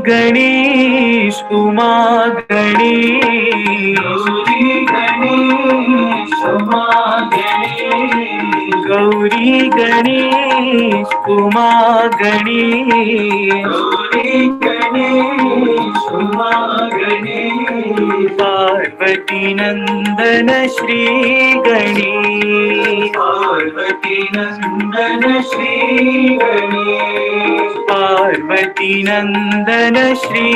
गणेश उमा गणेश, गौरी गणेश उमा गणेश, गौरी गणेश उमा गणेश, गौरी गणेश उमा गणेश, पार्वती नंदन श्री गणेश, पार्वती नंदन श्री गणेश, पार्वती नंदन श्री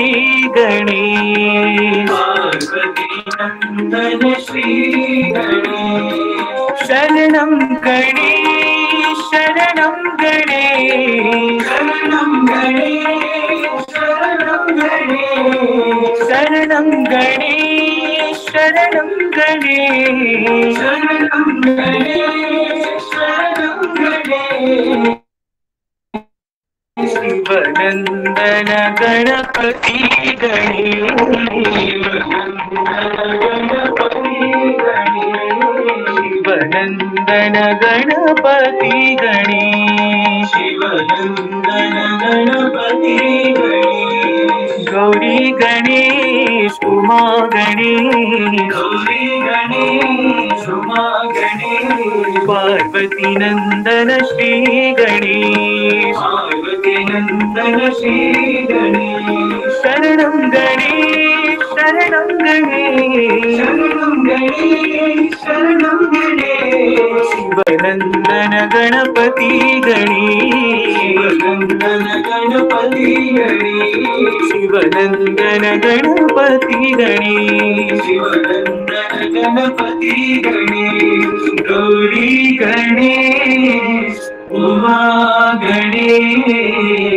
गणेश, पार्वती नंदन श्री गणेश, शरणं गणेश, शरणं गणेश, शरणं गणेश, शरणं गणेश, शरणं गणेश, शरणं गणेश, शरणं गणेश, शरणं गणेश, शिवनंदन गणपति गणेश, शिवनंदन गणपति गणेश, शिवनंदन गणपति गणेश, गौरी गणेश उमा गणेश, गौरी गणेश उमा गणेश, पार्वती नंदन श्री गणेश, पार्वती नंदन श्री गणेश, शरणं गणेश, शरणं गणेश, शरणं गणेश, शरणं गणेश, शिवनंदन गणपति गणेश, शिवनंदन गणपति गणेश, शिवनंदन गणपति गणेश, शिवनंदन गणपति गणेश, गौरी गणेश उमा गणेश।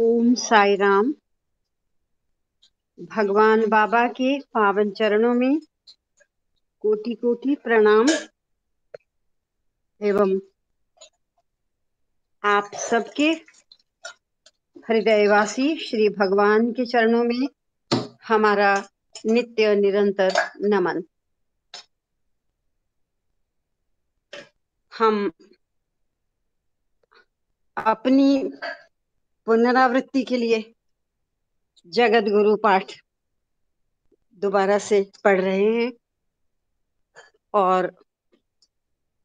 ओम साई राम। भगवान बाबा के पावन चरणों में कोटि कोटि प्रणाम एवं आप सबके हृदयवासी श्री भगवान के चरणों में हमारा नित्य निरंतर नमन। हम अपनी पुनरावृत्ति के लिए जगत गुरु पाठ दोबारा से पढ़ रहे हैं और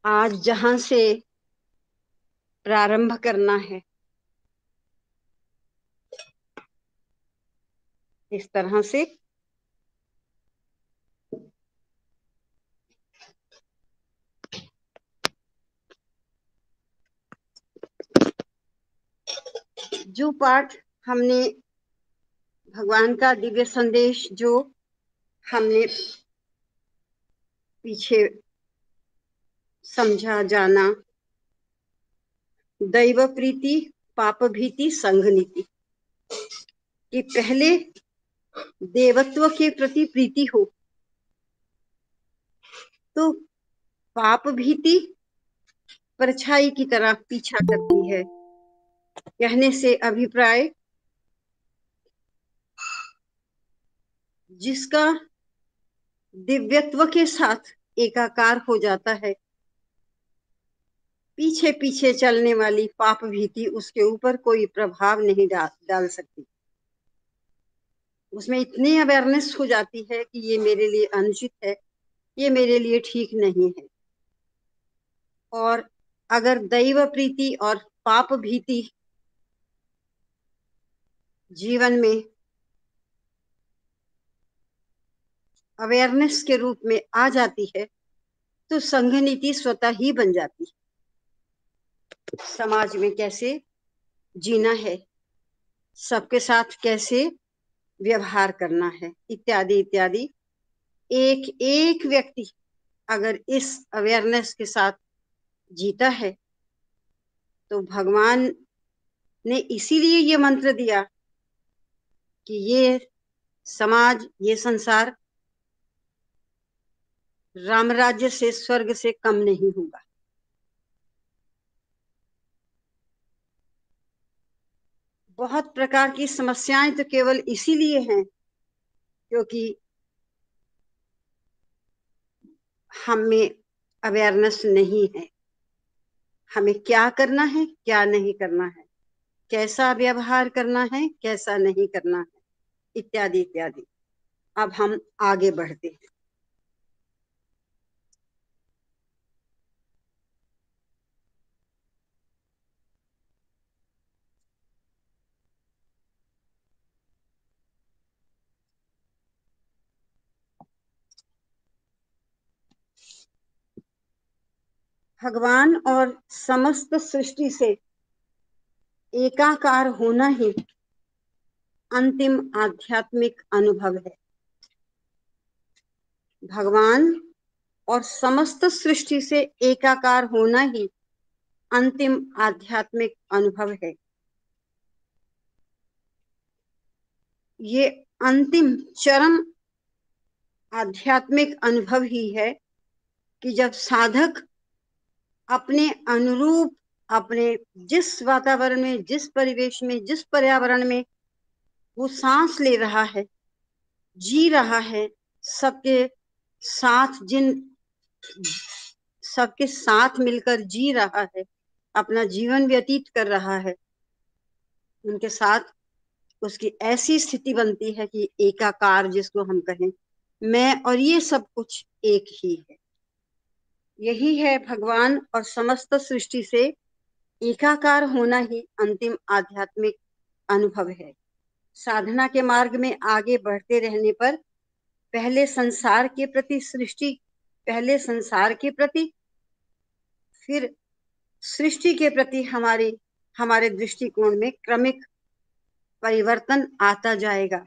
आज जहां से प्रारंभ करना है इस तरह से जो पाठ हमने भगवान का दिव्य संदेश जो हमने पीछे समझा जाना, दैव प्रीति पाप भीति संघ नीति, कि पहले देवत्व के प्रति प्रीति हो तो पाप भीति परछाई की तरह पीछा करती है। कहने से अभिप्राय जिसका दिव्यत्व के साथ एकाकार हो जाता है, पीछे पीछे चलने वाली पाप भीति उसके ऊपर कोई प्रभाव नहीं डाल सकती। उसमें इतनी अवेयरनेस हो जाती है कि ये मेरे लिए अनुचित है, ये मेरे लिए ठीक नहीं है। और अगर दैव प्रीति और पाप भीति जीवन में अवेयरनेस के रूप में आ जाती है तो संघ नीति स्वतः ही बन जाती है। समाज में कैसे जीना है, सबके साथ कैसे व्यवहार करना है, इत्यादि इत्यादि। एक एक व्यक्ति अगर इस अवेयरनेस के साथ जीता है तो भगवान ने इसीलिए ये मंत्र दिया कि ये समाज, ये संसार राम राज्य से, स्वर्ग से कम नहीं होगा। बहुत प्रकार की समस्याएं तो केवल इसीलिए हैं क्योंकि हम में अवेयरनेस नहीं है, हमें क्या करना है क्या नहीं करना है, कैसा व्यवहार करना है कैसा नहीं करना है, इत्यादि इत्यादि। अब हम आगे बढ़ते हैं। भगवान और समस्त सृष्टि से एकाकार होना ही अंतिम आध्यात्मिक अनुभव है। भगवान और समस्त सृष्टि से एकाकार होना ही अंतिम आध्यात्मिक अनुभव है। ये अंतिम चरम आध्यात्मिक अनुभव ही है कि जब साधक अपने अनुरूप, अपने जिस वातावरण में, जिस परिवेश में, जिस पर्यावरण में वो सांस ले रहा है, जी रहा है, सबके साथ सबके साथ मिलकर जी रहा है, अपना जीवन व्यतीत कर रहा है, उनके साथ उसकी ऐसी स्थिति बनती है कि एकाकार जिसको हम कहें, मैं और ये सब कुछ एक ही है। यही है भगवान और समस्त सृष्टि से एकाकार होना ही अंतिम आध्यात्मिक अनुभव है। साधना के मार्ग में आगे बढ़ते रहने पर पहले संसार के प्रति पहले संसार के प्रति, फिर सृष्टि के प्रति हमारे दृष्टिकोण में क्रमिक परिवर्तन आता जाएगा।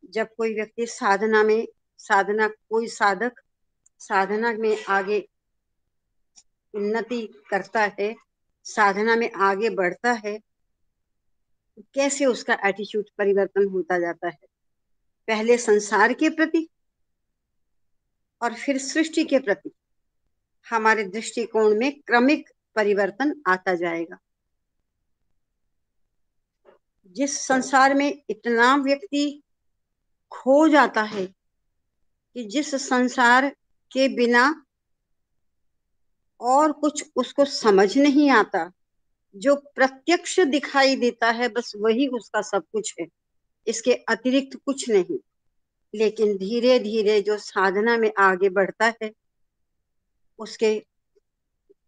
जब कोई व्यक्ति कोई साधक साधना में आगे उन्नति करता है, साधना में आगे बढ़ता है, कैसे उसका एटीट्यूड परिवर्तन होता जाता है। पहले संसार के प्रति और फिर सृष्टि के प्रति हमारे दृष्टिकोण में क्रमिक परिवर्तन आता जाएगा। जिस संसार में इतना व्यक्ति खो जाता है कि जिस संसार के बिना और कुछ उसको समझ नहीं आता, जो प्रत्यक्ष दिखाई देता है बस वही उसका सब कुछ है, इसके अतिरिक्त कुछ नहीं। लेकिन धीरे धीरे जो साधना में आगे बढ़ता है, उसके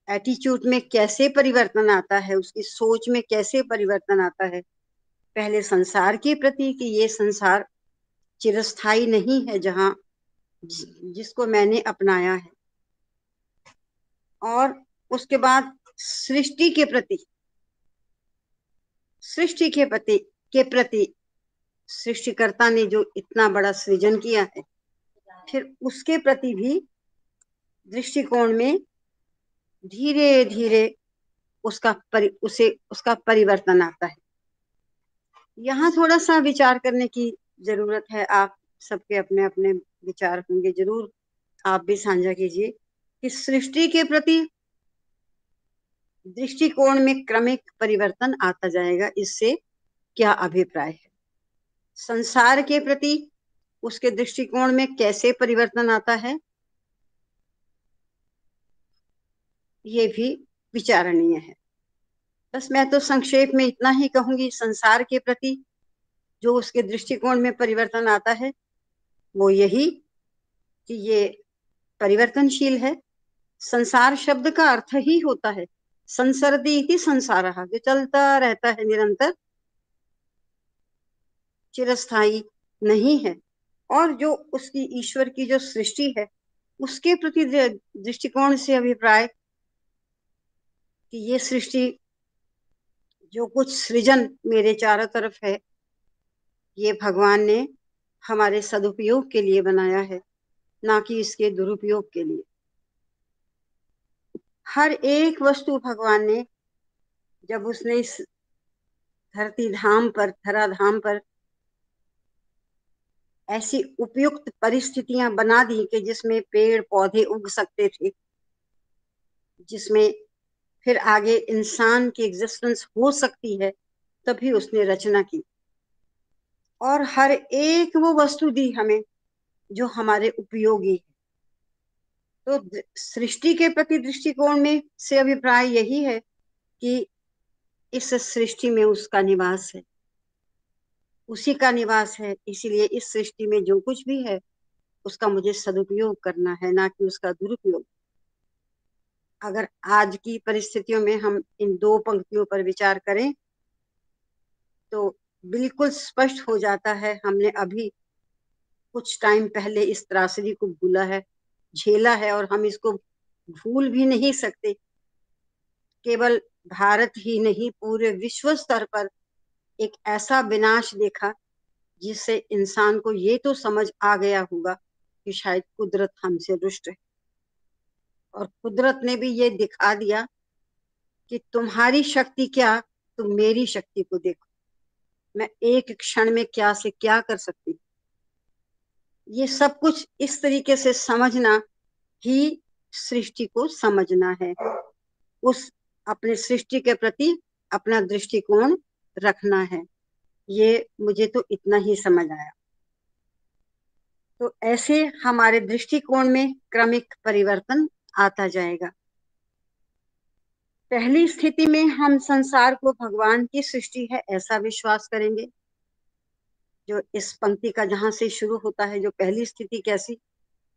एटीट्यूड में कैसे परिवर्तन आता है, उसकी सोच में कैसे परिवर्तन आता है। पहले संसार के प्रति कि ये संसार चिरस्थायी नहीं है जहां जिसको मैंने अपनाया है, और उसके बाद सृष्टि के प्रति सृष्टिकर्ता ने जो इतना बड़ा सृजन किया है, फिर उसके प्रति भी दृष्टिकोण में धीरे धीरे उसका परिवर्तन आता है। यहाँ थोड़ा सा विचार करने की जरूरत है। आप सबके अपने अपने विचार होंगे, जरूर आप भी साझा कीजिए कि सृष्टि के प्रति दृष्टिकोण में क्रमिक परिवर्तन आता जाएगा, इससे क्या अभिप्राय है। संसार के प्रति उसके दृष्टिकोण में कैसे परिवर्तन आता है, ये भी विचारणीय है। बस मैं तो संक्षेप में इतना ही कहूंगी, संसार के प्रति जो उसके दृष्टिकोण में परिवर्तन आता है वो यही कि ये परिवर्तनशील है। संसार शब्द का अर्थ ही होता है संसरति इति संसारः, जो चलता रहता है निरंतर, चिरस्थायी नहीं है। और जो उसकी ईश्वर की जो सृष्टि है उसके प्रति दृष्टिकोण से अभिप्राय कि ये सृष्टि, जो कुछ सृजन मेरे चारों तरफ है, ये भगवान ने हमारे सदुपयोग के लिए बनाया है, ना कि इसके दुरुपयोग के लिए। हर एक वस्तु भगवान ने, जब उसने इस धराधाम पर ऐसी उपयुक्त परिस्थितियां बना दी कि जिसमें पेड़ पौधे उग सकते थे, जिसमें फिर आगे इंसान की एग्जिस्टेंस हो सकती है, तभी उसने रचना की। और हर एक वो वस्तु दी हमें जो हमारे उपयोगी है। तो सृष्टि के प्रति दृष्टिकोण में से अभिप्राय यही है कि इस सृष्टि में उसका निवास है, उसी का निवास है, इसीलिए इस सृष्टि में जो कुछ भी है उसका मुझे सदुपयोग करना है, ना कि उसका दुरुपयोग। अगर आज की परिस्थितियों में हम इन दो पंक्तियों पर विचार करें तो बिल्कुल स्पष्ट हो जाता है। हमने अभी कुछ टाइम पहले इस त्रासदी को भूला है, झेला है, और हम इसको भूल भी नहीं सकते। केवल भारत ही नहीं, पूरे विश्व स्तर पर एक ऐसा विनाश देखा जिससे इंसान को ये तो समझ आ गया होगा कि शायद कुदरत हमसे रुष्ट है, और कुदरत ने भी ये दिखा दिया कि तुम्हारी शक्ति क्या, तुम मेरी शक्ति को देखो, मैं एक क्षण में क्या से क्या कर सकती हूँ। ये सब कुछ इस तरीके से समझना ही सृष्टि को समझना है, उस अपने सृष्टि के प्रति अपना दृष्टिकोण रखना है। ये मुझे तो इतना ही समझ आया। तो ऐसे हमारे दृष्टिकोण में क्रमिक परिवर्तन आता जाएगा। पहली स्थिति में हम संसार को भगवान की सृष्टि है ऐसा विश्वास करेंगे। जो इस पंक्ति का जहां से शुरू होता है, जो पहली स्थिति कैसी,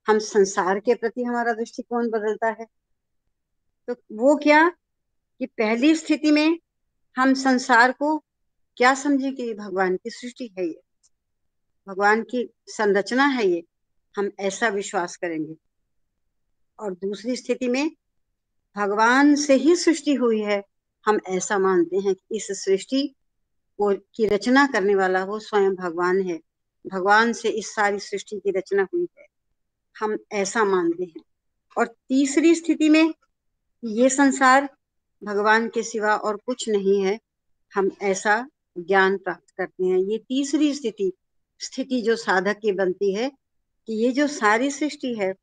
हम संसार के प्रति हमारा दृष्टिकोण बदलता है। तो वो क्या कि पहली स्थिति में हम संसार को क्या समझे कि भगवान की सृष्टि है, ये भगवान की संरचना है, ये हम ऐसा विश्वास करेंगे। और दूसरी स्थिति में भगवान से ही सृष्टि हुई है, हम ऐसा मानते हैं कि इस सृष्टि को की रचना करने वाला वो स्वयं भगवान है, भगवान से इस सारी सृष्टि की रचना हुई है, हम ऐसा मानते हैं। और तीसरी स्थिति में ये संसार भगवान के सिवा और कुछ नहीं है, हम ऐसा ज्ञान प्राप्त करते हैं। ये तीसरी स्थिति जो साधक की बनती है कि ये जो सारी सृष्टि है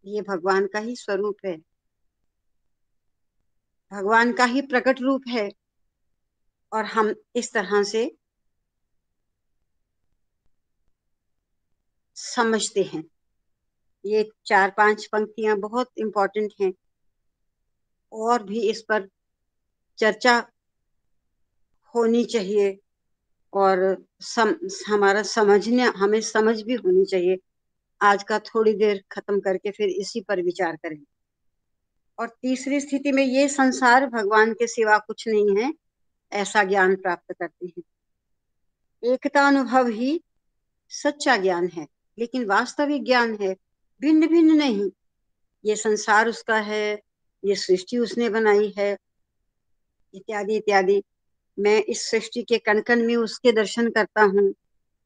ये भगवान का ही स्वरूप है, भगवान का ही प्रकट रूप है, और हम इस तरह से समझते हैं। ये 4-5 पंक्तियां बहुत इंपॉर्टेंट हैं, और भी इस पर चर्चा होनी चाहिए, और हमारा समझने हमें समझ भी होनी चाहिए। आज का थोड़ी देर खत्म करके फिर इसी पर विचार करें। और तीसरी स्थिति में ये संसार भगवान के सिवा कुछ नहीं है ऐसा ज्ञान प्राप्त करते हैं। एकता अनुभव ही सच्चा ज्ञान है, लेकिन वास्तविक ज्ञान है, भिन्न भिन्न नहीं। ये संसार उसका है, ये सृष्टि उसने बनाई है, इत्यादि इत्यादि। मैं इस सृष्टि के कण कण में उसके दर्शन करता हूँ।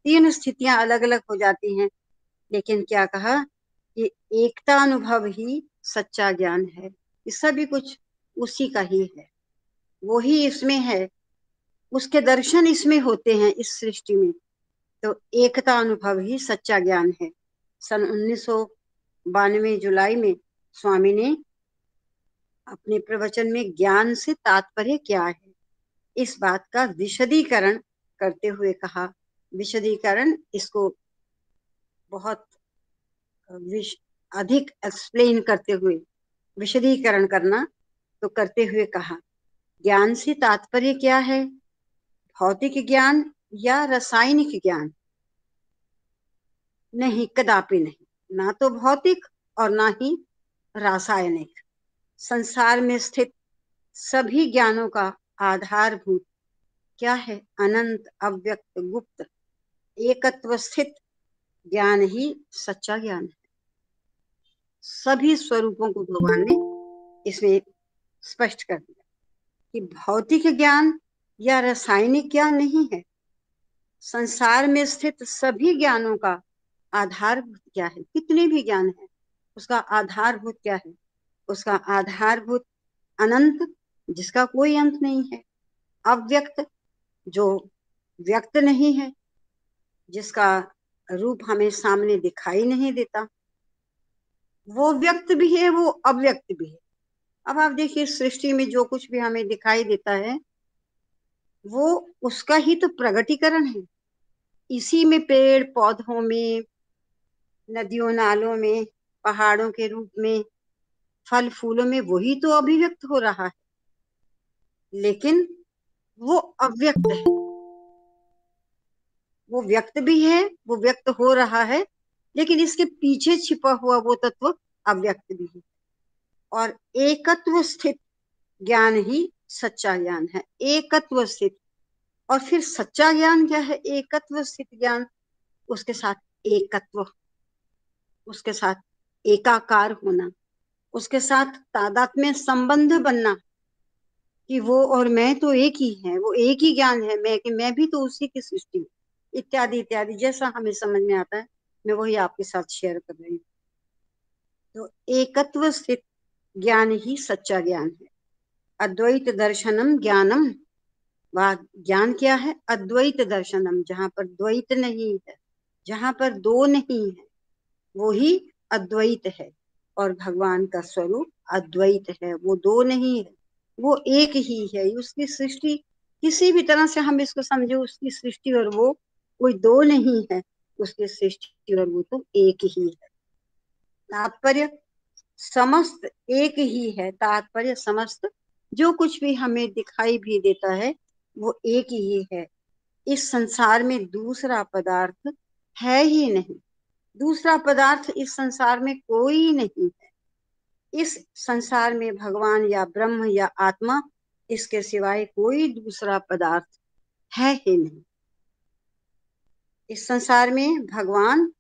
तीन स्थितियां अलग अलग हो जाती हैं, लेकिन क्या कहा कि एकता अनुभव ही सच्चा ज्ञान है। ये सभी कुछ उसी का ही है, वो ही इसमें है, उसके दर्शन इसमें होते हैं इस सृष्टि में। तो एकता अनुभव ही सच्चा ज्ञान है। सन 1992 जुलाई में स्वामी ने अपने प्रवचन में ज्ञान से तात्पर्य क्या है इस बात का विशदीकरण करते हुए कहा। विशदीकरण, इसको बहुत अधिक एक्सप्लेन करते हुए विशदीकरण करना, तो करते हुए कहा ज्ञान से तात्पर्य क्या है, भौतिक ज्ञान या रासायनिक ज्ञान? नहीं, कदापि नहीं, ना तो भौतिक और ना ही रासायनिक। संसार में स्थित सभी ज्ञानों का आधारभूत क्या है? अनंत, अव्यक्त, गुप्त, एकत्व स्थित ज्ञान ही सच्चा ज्ञान है। सभी स्वरूपों को भगवान ने इसमें स्पष्ट कर दिया कि भौतिक ज्ञान या रासायनिक ज्ञान नहीं है। संसार में स्थित सभी ज्ञानों का आधारभूत क्या है? कितने भी ज्ञान है, उसका आधारभूत क्या है? उसका आधारभूत अनंत, जिसका कोई अंत नहीं है। अव्यक्त, जो व्यक्त नहीं है, जिसका रूप हमें सामने दिखाई नहीं देता। वो व्यक्त भी है, वो अव्यक्त भी है। अब आप देखिए, सृष्टि में जो कुछ भी हमें दिखाई देता है वो उसका ही तो प्रगटीकरण है। इसी में पेड़ पौधों में, नदियों नालों में, पहाड़ों के रूप में, फल फूलों में, वही तो अभिव्यक्त हो रहा है, लेकिन वो अव्यक्त है। वो व्यक्त भी है, वो व्यक्त हो रहा है, लेकिन इसके पीछे छिपा हुआ वो तत्व अव्यक्त भी है। और एकत्व स्थित ज्ञान ही सच्चा ज्ञान है। एकत्व स्थित। और फिर सच्चा ज्ञान क्या है? एकत्व स्थित ज्ञान, उसके साथ एकत्व, उसके साथ एकाकार होना, उसके साथ तादात्म्य संबंध बनना, कि वो और मैं तो एक ही है, वो एक ही ज्ञान है, मैं भी तो उसी की सृष्टि हूँ, इत्यादि इत्यादि। जैसा हमें समझ में आता है मैं वही आपके साथ शेयर कर रही हूँ। तो एकत्व स्थित ज्ञान ही सच्चा ज्ञान है। अद्वैत दर्शनम ज्ञानम, वह ज्ञान क्या है? अद्वैत दर्शनम, जहां पर द्वैत नहीं है, जहां पर दो नहीं है, वो ही अद्वैत है। और भगवान का स्वरूप अद्वैत है, वो दो नहीं है, वो एक ही है। उसकी सृष्टि किसी भी तरह से हम इसको समझे, उसकी सृष्टि और वो कोई दो नहीं है, उसकी सृष्टि और वो तो एक ही है। तात्पर्य समस्त एक ही है। तात्पर्य समस्त जो कुछ भी हमें दिखाई भी देता है वो एक ही है। इस संसार में दूसरा पदार्थ है ही नहीं। दूसरा पदार्थ इस संसार में कोई नहीं है। इस संसार में भगवान या ब्रह्म या आत्मा, इसके सिवाय कोई दूसरा पदार्थ है ही नहीं। इस संसार में भगवान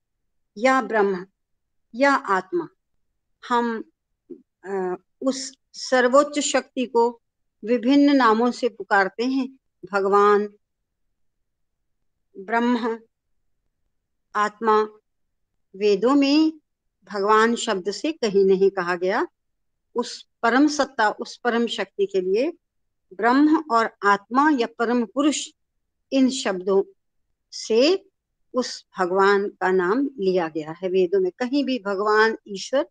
या ब्रह्म या आत्मा, हम उस सर्वोच्च शक्ति को विभिन्न नामों से पुकारते हैं। भगवान, ब्रह्म, आत्मा। वेदों में भगवान शब्द से कहीं नहीं कहा गया। उस परम सत्ता, उस परम शक्ति के लिए ब्रह्म और आत्मा या परम पुरुष, इन शब्दों से उस भगवान का नाम लिया गया है। वेदों में कहीं भी भगवान, ईश्वर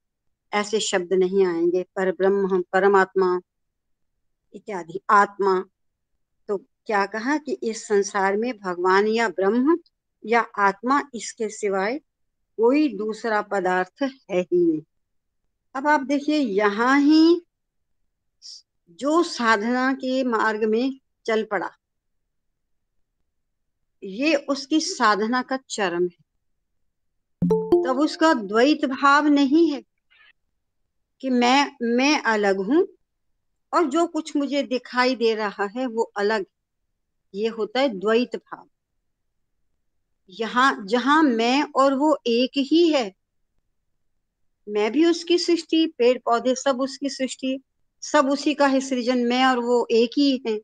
ऐसे शब्द नहीं आएंगे। पर ब्रह्म, परमात्मा इत्यादि, आत्मा। तो क्या कहा कि इस संसार में भगवान या ब्रह्म या आत्मा, इसके सिवाय कोई दूसरा पदार्थ है ही नहीं। अब आप देखिए, यहाँ ही जो साधना के मार्ग में चल पड़ा, ये उसकी साधना का चरम है। तब उसका द्वैत भाव नहीं है कि मैं अलग हूं और जो कुछ मुझे दिखाई दे रहा है वो अलग। ये होता है द्वैत भाव। यहाँ जहां मैं और वो एक ही है, मैं भी उसकी सृष्टि, पेड़ पौधे सब उसकी सृष्टि, सब उसी का है सृजन, मैं और वो एक ही है।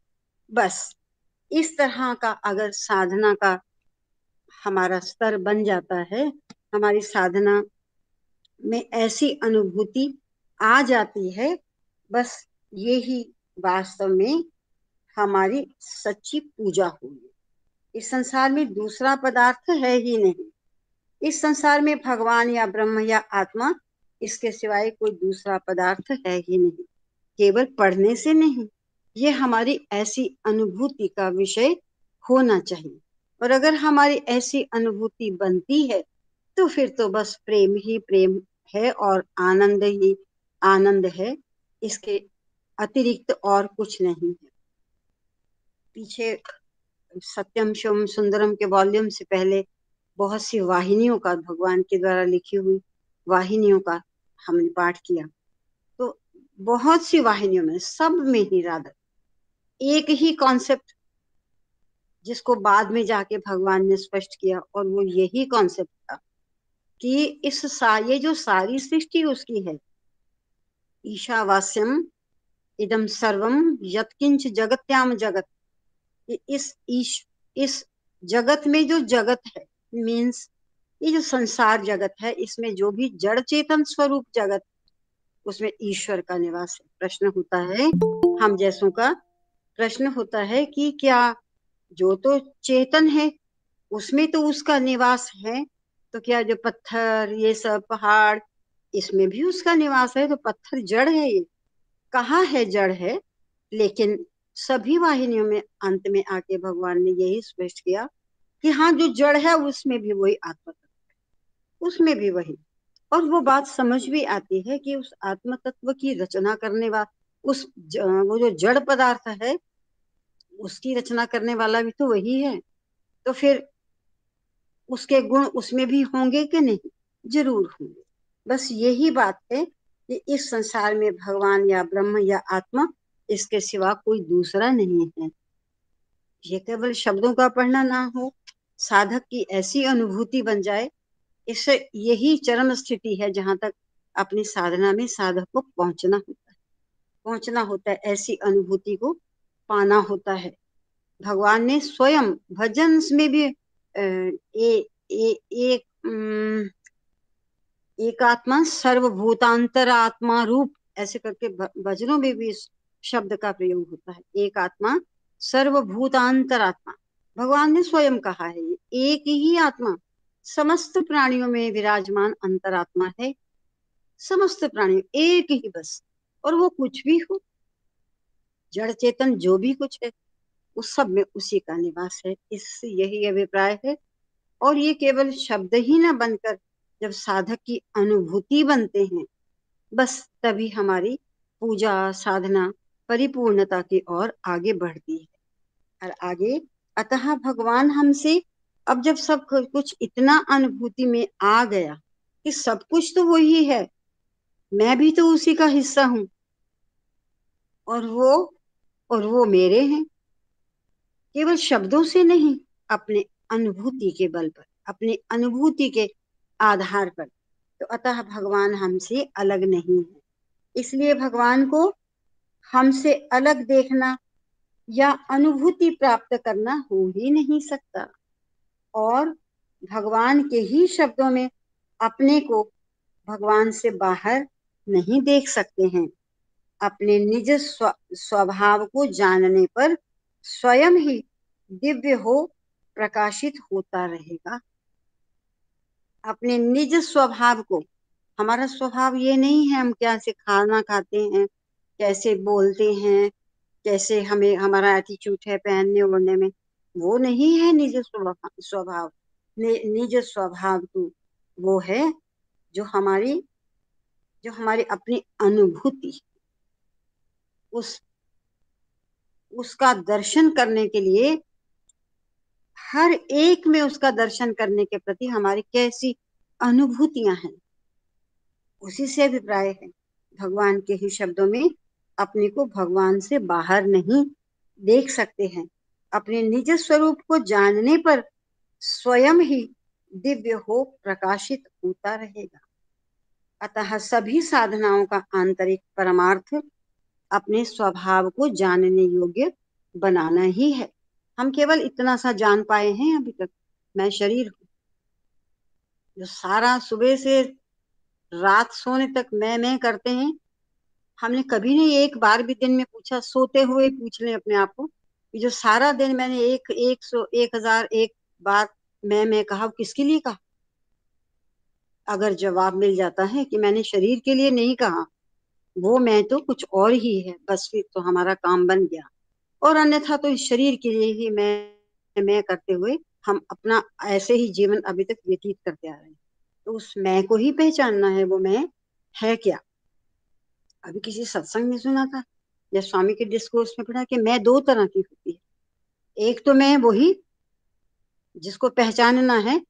बस इस तरह का अगर साधना का हमारा स्तर बन जाता है, हमारी साधना में ऐसी अनुभूति आ जाती है, बस यही वास्तव में हमारी सच्ची पूजा हुई। इस संसार में दूसरा पदार्थ है ही नहीं। इस संसार में भगवान या ब्रह्म या आत्मा, इसके सिवाय कोई दूसरा पदार्थ है ही नहीं। केवल पढ़ने से नहीं, ये हमारी ऐसी अनुभूति का विषय होना चाहिए। और अगर हमारी ऐसी अनुभूति बनती है तो फिर तो बस प्रेम ही प्रेम है और आनंद ही आनंद है, इसके अतिरिक्त और कुछ नहीं है। पीछे सत्यम शिवम सुंदरम के वॉल्यूम से पहले बहुत सी वाहिनियों का, भगवान के द्वारा लिखी हुई वाहिनियों का हमने पाठ किया। तो बहुत सी वाहिनियों में, सब में ही राधा एक ही कॉन्सेप्ट, जिसको बाद में जाके भगवान ने स्पष्ट किया, और वो यही कॉन्सेप्ट था कि ये जो सारी सृष्टि उसकी है। ईशावास्यम इदम सर्वम यत्किंच जगत्याम जगत। इस जगत में जो जगत है, मीन्स ये जो संसार जगत है, इसमें जो भी जड़ चेतन स्वरूप जगत, उसमें ईश्वर का निवास है। प्रश्न होता है हम जैसों का, प्रश्न होता है कि क्या जो तो चेतन है उसमें तो उसका निवास है, तो क्या जो पत्थर, ये सब पहाड़, इसमें भी उसका निवास है? तो पत्थर जड़ है, ये कहाँ है जड़ है? लेकिन सभी वाहिनियों में अंत में आके भगवान ने यही स्पष्ट किया कि हाँ, जो जड़ है उसमें भी वही आत्मा, उसमें भी वही। और वो बात समझ भी आती है कि उस आत्म तत्व की रचना करने वाला वो जो जड़ पदार्थ है उसकी रचना करने वाला भी तो वही है। तो फिर उसके गुण उसमें भी होंगे कि नहीं? जरूर होंगे। बस यही बात है कि इस संसार में भगवान या ब्रह्म या आत्मा इसके सिवा कोई दूसरा नहीं है। ये केवल शब्दों का पढ़ना ना हो, साधक की ऐसी अनुभूति बन जाए। इससे यही चरम स्थिति है जहां तक अपनी साधना में साधक को पहुंचना होता है, ऐसी अनुभूति को पाना होता है। भगवान ने स्वयं भजन में भी एक आत्मा सर्वभूतांतर आत्मा रूप ऐसे करके भजनों में भी इस शब्द का प्रयोग होता है। एक आत्मा सर्वभूतांतर आत्मा, भगवान ने स्वयं कहा है। एक ही आत्मा समस्त प्राणियों में विराजमान अंतरात्मा है। समस्त प्राणी एक ही बस, और वो कुछ भी हो, जड़ चेतन जो भी कुछ है उस सब में उसी का निवास है। इससे यही अभिप्राय है। और ये केवल शब्द ही न बनकर जब साधक की अनुभूति बनते हैं, बस तभी हमारी पूजा साधना परिपूर्णता की ओर आगे बढ़ती है। और आगे अतः भगवान हमसे, अब जब सब कुछ इतना अनुभूति में आ गया कि सब कुछ तो वही है, मैं भी तो उसी का हिस्सा हूं, और वो मेरे हैं। केवल शब्दों से नहीं, अपने अनुभूति के बल पर, अपनी अनुभूति के आधार पर। तो अतः भगवान हमसे अलग नहीं है। इसलिए भगवान को हमसे अलग देखना या अनुभूति प्राप्त करना हो ही नहीं सकता। और भगवान के ही शब्दों में अपने को भगवान से बाहर नहीं देख सकते हैं। अपने निज स्वभाव को जानने पर स्वयं ही दिव्य हो प्रकाशित होता रहेगा। अपने निज स्वभाव को, हमारा स्वभाव ये नहीं है हम कैसे खाना खाते हैं, कैसे बोलते हैं, कैसे हमें हमारा एटीट्यूड है पहनने ओढ़ने में, वो नहीं है निज स्वभाव। निज स्वभाव तो वो है जो हमारी अपनी अनुभूति, उसका दर्शन करने के लिए, हर एक में उसका दर्शन करने के प्रति हमारी कैसी अनुभूतियां हैं, उसी से अभिप्राय है। भगवान के ही शब्दों में अपने को भगवान से बाहर नहीं देख सकते हैं। अपने निज स्वरूप को जानने पर स्वयं ही दिव्य हो प्रकाशित होता रहेगा। अतः सभी साधनाओं का आंतरिक परमार्थ अपने स्वभाव को जानने योग्य बनाना ही है। हम केवल इतना सा जान पाए हैं अभी तक, मैं शरीर हूं। जो सारा सुबह से रात सोने तक मैं करते हैं, हमने कभी नहीं एक बार भी दिन में पूछा, सोते हुए पूछ लें अपने आप को कि जो सारा दिन मैंने 1001 बार मैं कहा, किसके लिए कहा? अगर जवाब मिल जाता है कि मैंने शरीर के लिए नहीं कहा, वो मैं तो कुछ और ही है, बस फिर तो हमारा काम बन गया। और अन्यथा तो इस शरीर के लिए ही मैं करते हुए हम अपना ऐसे ही जीवन अभी तक व्यतीत करते आ रहे हैं। तो उस मैं को ही पहचानना है, वो मैं है क्या। अभी किसी सत्संग में सुना था या स्वामी के डिस्कोर्स में पढ़ा कि मैं दो तरह की होती है। एक तो मैं वही जिसको पहचानना है,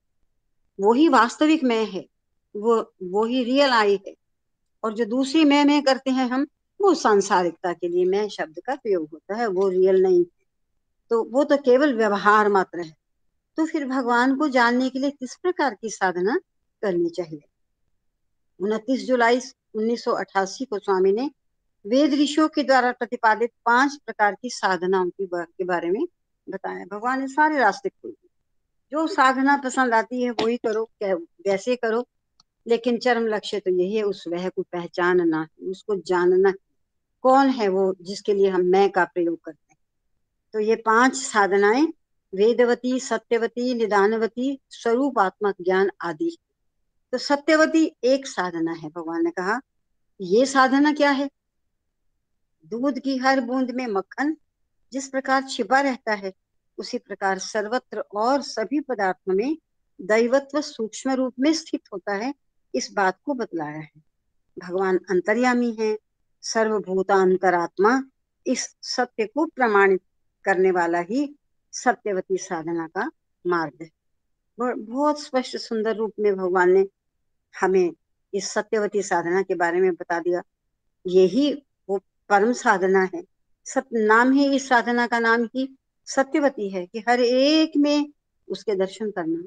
वो ही वास्तविक मैं है, वो ही रियल आई है। और जो दूसरी मैं करते हैं हम, वो सांसारिकता के लिए मैं शब्द का प्रयोग होता है, वो रियल नहीं है। तो वो तो केवल व्यवहार मात्र है। तो फिर भगवान को जानने के लिए किस प्रकार की साधना करनी चाहिए? 29 जुलाई 1988 को स्वामी ने वेद ऋषियों के द्वारा प्रतिपादित 5 प्रकार की साधनाओं के बारे में बताया। भगवान ने सारे रास्ते खोल दिए। जो साधना पसंद आती है वही करो, वैसे करो, लेकिन चरम लक्ष्य तो यही है, उस वह को पहचानना है, उसको जानना कौन है वो जिसके लिए हम मैं का प्रयोग करते हैं। तो ये 5 साधनाएं वेदवती, सत्यवती, निदानवती, स्वरूपात्मक ज्ञान आदि। तो सत्यवती एक साधना है। भगवान ने कहा ये साधना क्या है? दूध की हर बूंद में मक्खन जिस प्रकार छिपा रहता है, उसी प्रकार सर्वत्र और सभी पदार्थों में दैवत्व सूक्ष्म रूप में स्थित होता है। इस बात को बतलाया है। भगवान अंतर्यामी है, सर्वभूतांतरात्मा। इस सत्य को प्रमाणित करने वाला ही सत्यवती साधना का मार्ग है। बहुत स्पष्ट सुंदर रूप में भगवान ने हमें इस सत्यवती साधना के बारे में बता दिया। यही वो परम साधना है। नाम ही, इस साधना का नाम ही सत्यवती है कि हर एक में उसके दर्शन करना,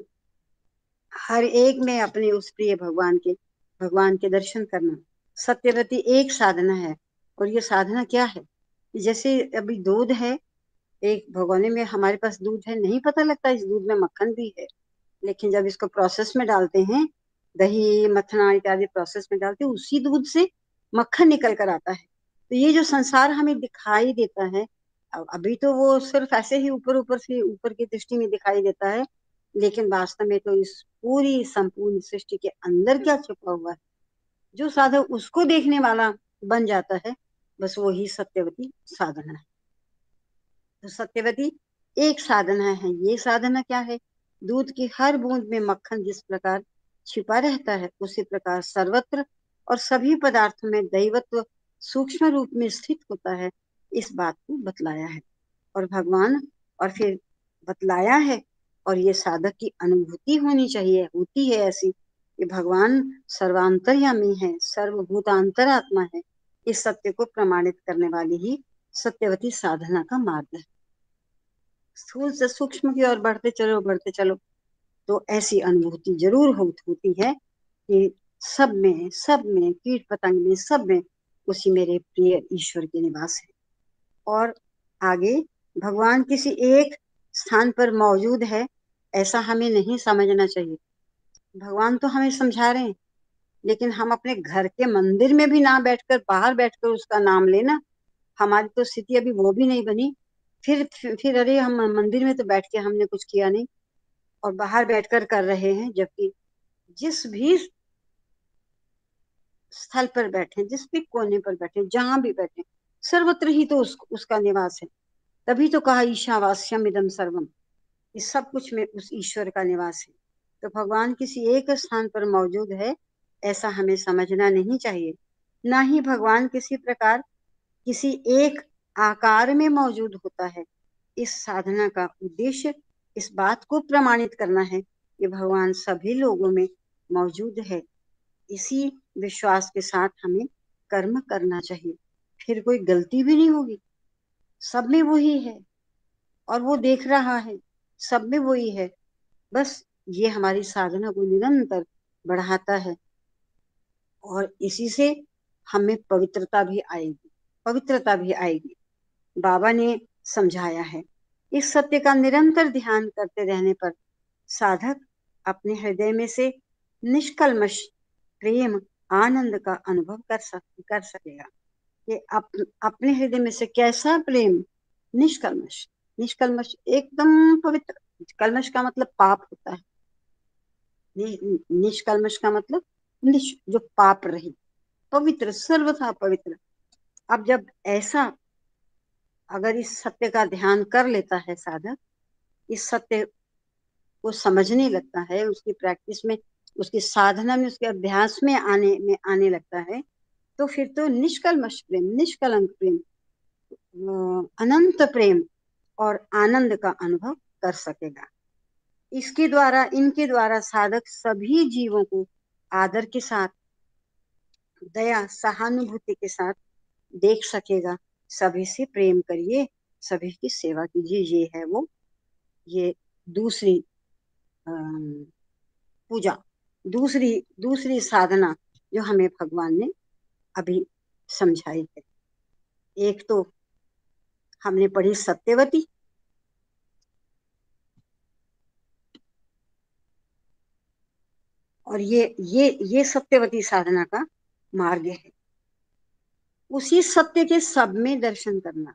हर एक में अपने उस प्रिय भगवान के दर्शन करना। सत्यवती एक साधना है। और ये साधना क्या है? जैसे अभी दूध है, एक भगोने में हमारे पास दूध है, नहीं पता लगता इस दूध में मक्खन भी है, लेकिन जब इसको प्रोसेस में डालते हैं, दही मथना इत्यादि प्रोसेस में डालते हैं, उसी दूध से मक्खन निकल कर आता है। तो ये जो संसार हमें दिखाई देता है, अभी तो वो सिर्फ ऐसे ही ऊपर ऊपर से, ऊपर की दृष्टि में दिखाई देता है, लेकिन वास्तव में तो इस पूरी संपूर्ण सृष्टि के अंदर क्या छुपा हुआ है, जो साधक उसको देखने वाला बन जाता है, बस वही सत्यवती साधना है। तो सत्यवती एक साधना है। ये साधना क्या है? दूध की हर बूंद में मक्खन जिस प्रकार छिपा रहता है, उसी प्रकार सर्वत्र और सभी पदार्थों में दैवत्व सूक्ष्म रूप में स्थित होता है, इस बात को बतलाया है। और भगवान, और फिर बतलाया है, और ये साधक की अनुभूति होनी चाहिए, होती है ऐसी कि भगवान सर्वांतर्यामी है, सर्वभूतांतरात्मा है। इस सत्य को प्रमाणित करने वाली ही सत्यवती साधना का मार्ग है। स्थूल से सूक्ष्म की ओर बढ़ते चलो तो ऐसी अनुभूति जरूर होती है कि सब में कीट पतंग में, सब में उसी मेरे प्रिय ईश्वर के निवास है। और आगे भगवान किसी एक स्थान पर मौजूद है, ऐसा हमें नहीं समझना चाहिए। भगवान तो हमें समझा रहे हैं, लेकिन हम अपने घर के मंदिर में भी ना बैठकर, बाहर बैठकर उसका नाम लेना, हमारी तो स्थिति अभी वो भी नहीं बनी। फिर अरे हम मंदिर में तो बैठ के हमने कुछ किया नहीं, और बाहर बैठकर कर रहे हैं, जबकि जिस भी स्थल पर बैठे, जिस भी कोने पर बैठे, जहां भी बैठे, सर्वत्र ही तो उसका निवास है। तभी तो कहा ईशावास्यम इदम सर्वम, इस सब कुछ में उस ईश्वर का निवास है। तो भगवान किसी एक स्थान पर मौजूद है, ऐसा हमें समझना नहीं चाहिए। ना ही भगवान किसी प्रकार किसी एक आकार में मौजूद होता है। इस साधना का उद्देश्य इस बात को प्रमाणित करना है कि भगवान सभी लोगों में मौजूद है। इसी विश्वास के साथ हमें कर्म करना चाहिए, फिर कोई गलती भी नहीं होगी। सब में वही है और वो देख रहा है, सब में वही है। बस ये हमारी साधना को निरंतर बढ़ाता है, और इसी से हमें पवित्रता भी आएगी, पवित्रता भी आएगी। बाबा ने समझाया है, इस सत्य का निरंतर ध्यान करते रहने पर साधक अपने हृदय में से निष्कल्मश प्रेम आनंद का अनुभव कर सकेगा। कि अपने हृदय में से कैसा प्रेम? निष्कल्मश, निष्कल्मश एकदम पवित्र। कल्मश का मतलब पाप होता है, निष्कल्मश का मतलब जो पाप रहित, पवित्र, सर्वथा पवित्र। अब जब ऐसा, अगर इस सत्य का ध्यान कर लेता है साधक, इस सत्य को समझने लगता है, उसकी प्रैक्टिस में, उसकी साधना में, उसके अभ्यास में आने लगता है, तो फिर तो निष्कल्मश प्रेम, निष्कलंक प्रेम, अनंत प्रेम और आनंद का अनुभव कर सकेगा। इनके द्वारा साधक सभी जीवों को आदर के साथ, दया, सहानुभूति के साथ देख सकेगा। सभी से प्रेम करिए, सभी की सेवा कीजिए, ये है वो, ये दूसरी पूजा, दूसरी साधना जो हमें भगवान ने अभी समझाई है। एक तो हमने पढ़ी सत्यवती, और ये सत्यवती साधना का मार्ग है। उसी सत्य के सब में दर्शन करना,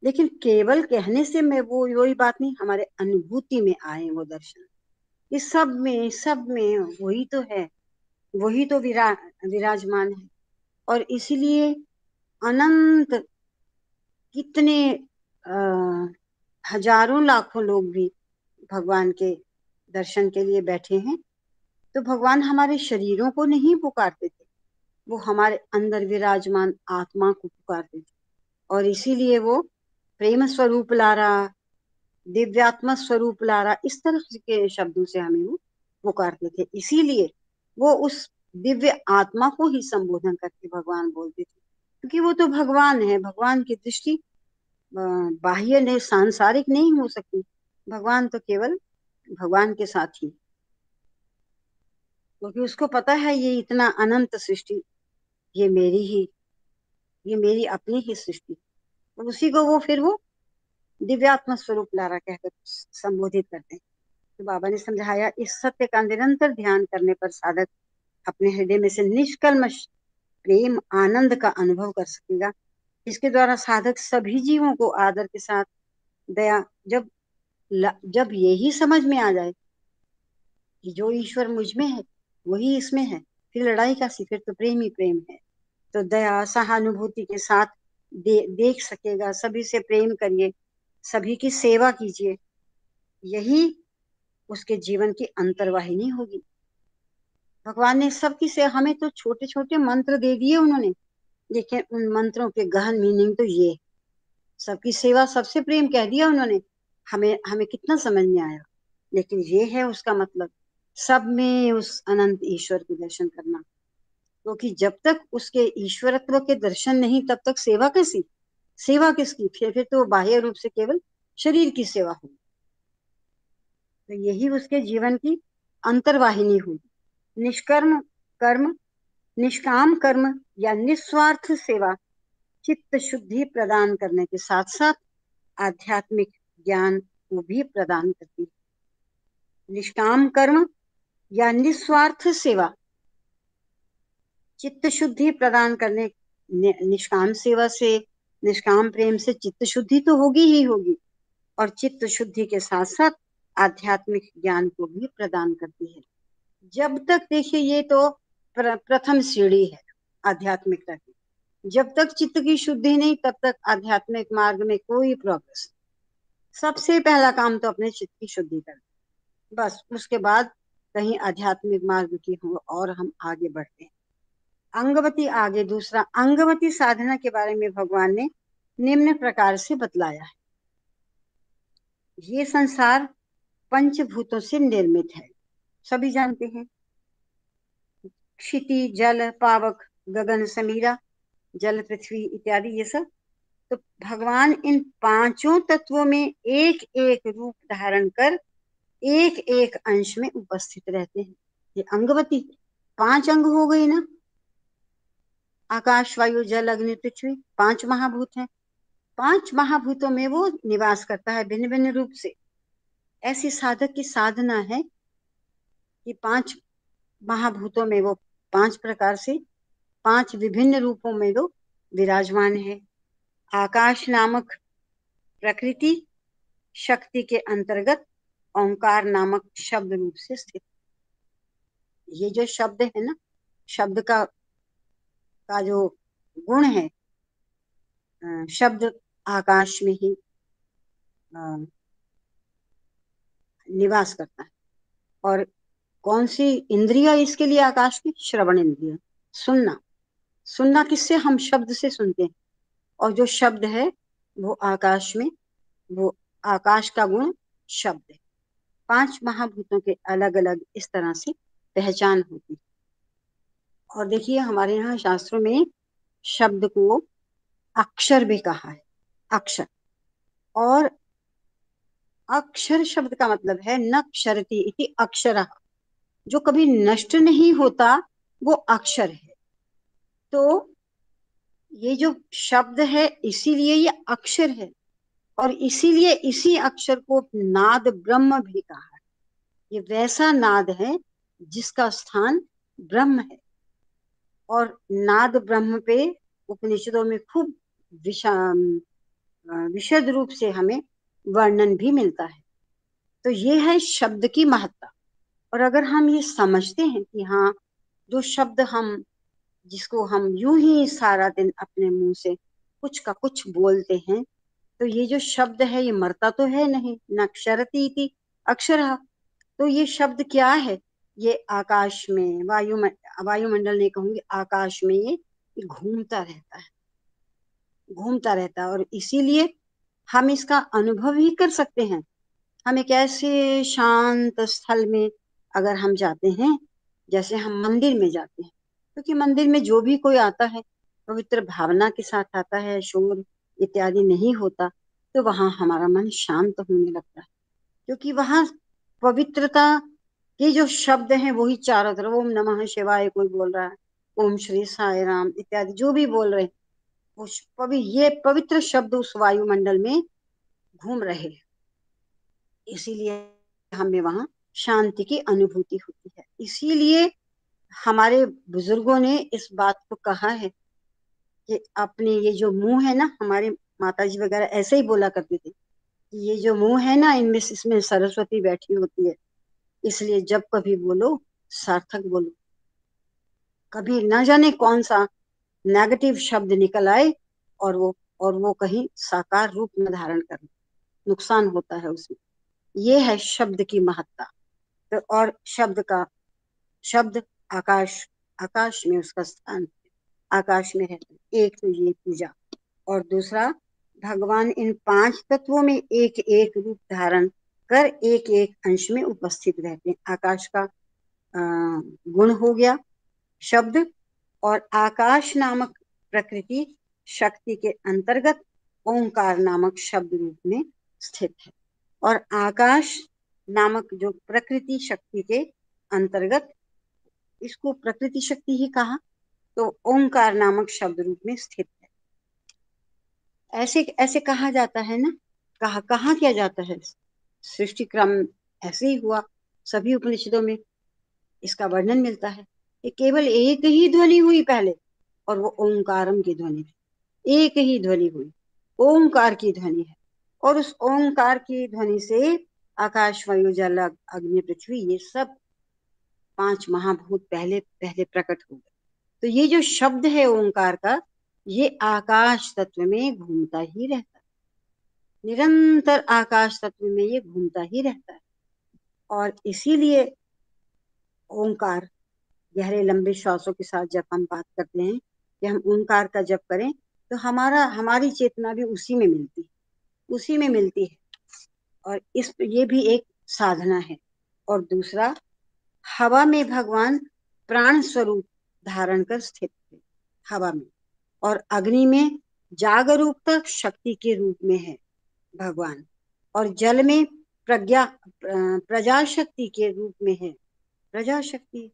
लेकिन केवल कहने से मैं वो वही बात नहीं, हमारे अनुभूति में आए वो दर्शन। इस सब में वही तो है, वही तो विराजमान है। और इसीलिए अनंत, कितने हजारों लाखों लोग भी भगवान के दर्शन के लिए बैठे हैं। तो भगवान हमारे शरीरों को नहीं पुकारते थे, वो हमारे अंदर विराजमान आत्मा को पुकारते थे। और इसीलिए वो प्रेम स्वरूप लारा, दिव्यात्मा स्वरूप लारा, इस तरह के शब्दों से हमें वो पुकारते थे। इसीलिए वो उस दिव्य आत्मा को ही संबोधन करके भगवान बोलते थे, क्योंकि वो तो भगवान है। भगवान की दृष्टि बाह्य नहीं, सांसारिक नहीं हो सकती। भगवान तो केवल भगवान के साथ ही, क्योंकि उसको पता है ये इतना अनंत सृष्टि ये मेरी ही, ये मेरी अपनी ही सृष्टि। और उसी को वो दिव्यात्मा स्वरूप लारा कहकर संबोधित करते हैं। तो बाबा ने समझाया, इस सत्य का निरंतर ध्यान करने पर साधक अपने हृदय में से निष्कल्मश प्रेम आनंद का अनुभव कर सकेगा। इसके द्वारा साधक सभी जीवों को आदर के साथ दया, जब यही समझ में आ जाए कि जो ईश्वर मुझ में है वही इसमें है, फिर लड़ाई का सी, फिर तो प्रेम ही प्रेम है। तो दया सहानुभूति के साथ देख सकेगा। सभी से प्रेम करिए, सभी की सेवा कीजिए, यही उसके जीवन की अंतर्वाहिनी होगी। भगवान ने सबकी से हमें तो छोटे छोटे मंत्र दे दिए उन्होंने, लेकिन उन मंत्रों के गहन मीनिंग तो ये, सबकी सेवा सबसे प्रेम कह दिया उन्होंने, हमें हमें कितना समझ में आया, लेकिन ये है उसका मतलब, सब में उस अनंत ईश्वर के दर्शन करना। क्योंकि जब तक उसके ईश्वरत्व के दर्शन नहीं, तब तक सेवा कैसी, सेवा किसकी, फिर तो बाह्य रूप से केवल शरीर की सेवा होगी। तो यही उसके जीवन की अंतर्वाहिनी होगी। निष्कर्म कर्म, निष्काम कर्म या निस्वार्थ सेवा चित्त शुद्धि प्रदान करने के साथ साथ आध्यात्मिक ज्ञान को भी प्रदान करती है। निष्काम कर्म या निस्वार्थ सेवा चित्त शुद्धि प्रदान करने, निष्काम सेवा से, निष्काम प्रेम से चित्त शुद्धि तो होगी ही होगी, और चित्त शुद्धि के साथ साथ आध्यात्मिक ज्ञान को भी प्रदान करती है। जब तक, देखिए ये तो प्रथम सीढ़ी है आध्यात्मिकता की, जब तक चित्त की शुद्धि नहीं तब तक आध्यात्मिक मार्ग में कोई प्रोग्रेस। सबसे पहला काम तो अपने चित्त की शुद्धि करना, बस उसके बाद कहीं आध्यात्मिक मार्ग की हो और हम आगे बढ़ते हैं। अंगवती आगे दूसरा, अंगवती साधना के बारे में भगवान ने निम्न प्रकार से बतलाया है। ये संसार पंचभूतों से निर्मित है, सभी जानते हैं, क्षिति जल पावक गगन समीरा, जल पृथ्वी इत्यादि ये सब। तो भगवान इन पांचों तत्वों में एक एक रूप धारण कर एक एक अंश में उपस्थित रहते हैं। ये अंगवती, पांच अंग हो गए ना, आकाश वायु जल अग्नि पृथ्वी, पांच महाभूत हैं। पांच महाभूतों में वो निवास करता है भिन्न भिन्न रूप से। ऐसी साधक की साधना है कि पांच महाभूतों में वो पांच प्रकार से, पांच विभिन्न रूपों में वो विराजमान है। आकाश नामक प्रकृति शक्ति के अंतर्गत ओंकार नामक शब्द रूप से स्थित। ये जो शब्द है ना, शब्द का जो गुण है, शब्द आकाश में ही निवास करता है। और कौन सी इंद्रिया इसके लिए आकाश की, श्रवण इंद्रिया, सुनना। सुनना किससे, हम शब्द से सुनते हैं, और जो शब्द है वो आकाश में, वो आकाश का गुण शब्द है। पांच महाभूतों के अलग अलग इस तरह से पहचान होती है। और देखिए हमारे यहाँ शास्त्रों में शब्द को अक्षर भी कहा है, अक्षर। और अक्षर शब्द का मतलब है न क्षरति इति अक्षरः, जो कभी नष्ट नहीं होता वो अक्षर है। तो ये जो शब्द है इसीलिए ये अक्षर है, और इसीलिए इसी अक्षर को नाद ब्रह्म भी कहा है। ये वैसा नाद है जिसका स्थान ब्रह्म है। और नाद ब्रह्म पे उपनिषदों में खूब विशद रूप से हमें वर्णन भी मिलता है। तो ये है शब्द की महत्ता। और अगर हम ये समझते हैं कि हाँ, जो शब्द हम, जिसको हम यूं ही सारा दिन अपने मुंह से कुछ का कुछ बोलते हैं, तो ये जो शब्द है ये मरता तो है नहीं, न क्षरति इति अक्षरः। तो ये शब्द क्या है, ये आकाश में वायुमंडल नहीं कहूंगी, आकाश में ये घूमता रहता है, घूमता रहता है। और इसीलिए हम इसका अनुभव ही कर सकते हैं। हम एक ऐसे शांत स्थल में अगर हम जाते हैं, जैसे हम मंदिर में जाते हैं, क्योंकि मंदिर में जो भी कोई आता है पवित्र भावना के साथ आता है, शोर इत्यादि नहीं होता, तो वहां हमारा मन शांत होने लगता है। क्योंकि वहां पवित्रता के जो शब्द हैं वही चारों तरफ, ओम नमः शिवाय कोई बोल रहा है, ओम श्री साई राम इत्यादि जो भी बोल रहे हैं, ये पवित्र शब्द उस वायुमंडल में घूम रहे हैं। इसीलिए हमें वहां शांति की अनुभूति होती है। इसीलिए हमारे बुजुर्गों ने इस बात को कहा है कि अपने ये जो मुंह है ना, हमारे माता जी वगैरह ऐसे ही बोला करते थे कि ये जो मुंह है ना, इनमें इसमें सरस्वती बैठी होती है, इसलिए जब कभी बोलो सार्थक बोलो। कभी ना जाने कौन सा नेगेटिव शब्द निकल आए और वो कहीं साकार रूप में धारण कर ले, नुकसान होता है उसमें। ये है शब्द की महत्ता। तो और शब्द आकाश, आकाश में उसका स्थान, आकाश में है। एक तो ये पूजा, और दूसरा भगवान इन 5 तत्वों में एक एक रूप धारण कर एक एक अंश में उपस्थित रहते हैं। आकाश का गुण हो गया शब्द, और आकाश नामक प्रकृति शक्ति के अंतर्गत ओंकार नामक शब्द रूप में स्थित है। और आकाश नामक जो प्रकृति शक्ति के अंतर्गत, इसको प्रकृति शक्ति ही कहा, तो ओंकार नामक शब्द रूप में स्थित है। ऐसे ऐसे कहा जाता है ना, कहा किया जाता है। सृष्टि क्रम ऐसे ही हुआ, सभी उपनिषदों में इसका वर्णन मिलता है कि केवल एक ही ध्वनि हुई पहले, और वो ओंकारम की ध्वनि है। एक ही ध्वनि हुई, ओंकार की ध्वनि है। और उस ओंकार की ध्वनि से आकाश वायु जल अग्नि पृथ्वी ये सब 5 महाभूत पहले पहले प्रकट हो गए। तो ये जो शब्द है ओंकार का, ये आकाश तत्व में घूमता ही रहता है, निरंतर आकाश तत्व में ये घूमता ही रहता है। और इसीलिए ओंकार, गहरे लंबे श्वासों के साथ जब हम बात करते हैं कि हम ओंकार का जप करें, तो हमारी चेतना भी उसी में मिलती है। और ये भी एक साधना है। और दूसरा, हवा में भगवान प्राण स्वरूप धारण कर स्थित है, हवा में। और अग्नि में जागरूकता शक्ति के रूप में है भगवान। और जल में प्रजाशक्ति के रूप में है, प्रजाशक्ति,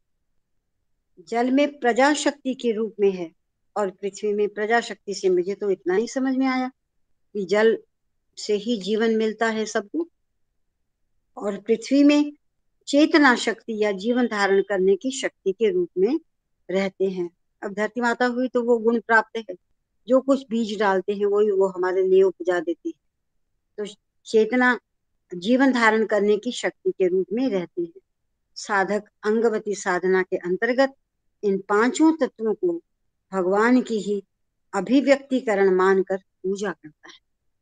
जल में प्रजाशक्ति के रूप में है। और पृथ्वी में प्रजाशक्ति से मुझे तो इतना ही समझ में आया कि जल से ही जीवन मिलता है सबको। और पृथ्वी में चेतना शक्ति या जीवन धारण करने की शक्ति के रूप में रहते हैं। अब धरती माता हुई तो वो गुण प्राप्त है, जो कुछ बीज डालते हैं वही वो हमारे लिए उपजा देती है। तो चेतना जीवन धारण करने की शक्ति के रूप में रहती है। साधक अंगवती साधना के अंतर्गत इन 5 तत्वों को भगवान की ही अभिव्यक्तिकरण मानकर पूजा करता है।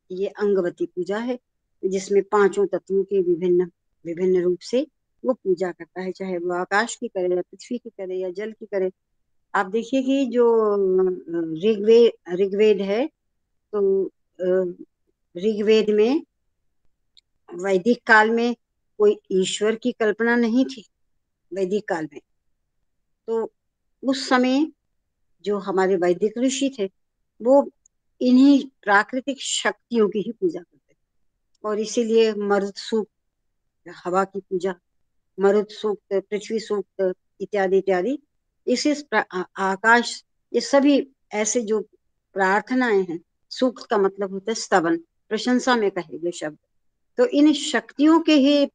ये अंगवती पूजा है, जिसमें 5 तत्वों के विभिन्न विभिन्न रूप से वो पूजा करता है, चाहे वो आकाश की करे या पृथ्वी की करे या जल की करे। आप देखिए कि जो ऋग्वेद है, तो ऋग्वेद में वैदिक काल में कोई ईश्वर की कल्पना नहीं थी। वैदिक काल में तो उस समय जो हमारे वैदिक ऋषि थे, वो इन्हीं प्राकृतिक शक्तियों की ही पूजा करते थे। और इसीलिए मरुत सूक्त, हवा की पूजा, मरुत सूक्त, पृथ्वी सूक्त इत्यादि इत्यादि, इसी आकाश, ये सभी ऐसे जो प्रार्थनाएं हैं, सूक्त का मतलब होता है स्तवन, प्रशंसा में कहे गए शब्द। तो इन शक्तियों के ही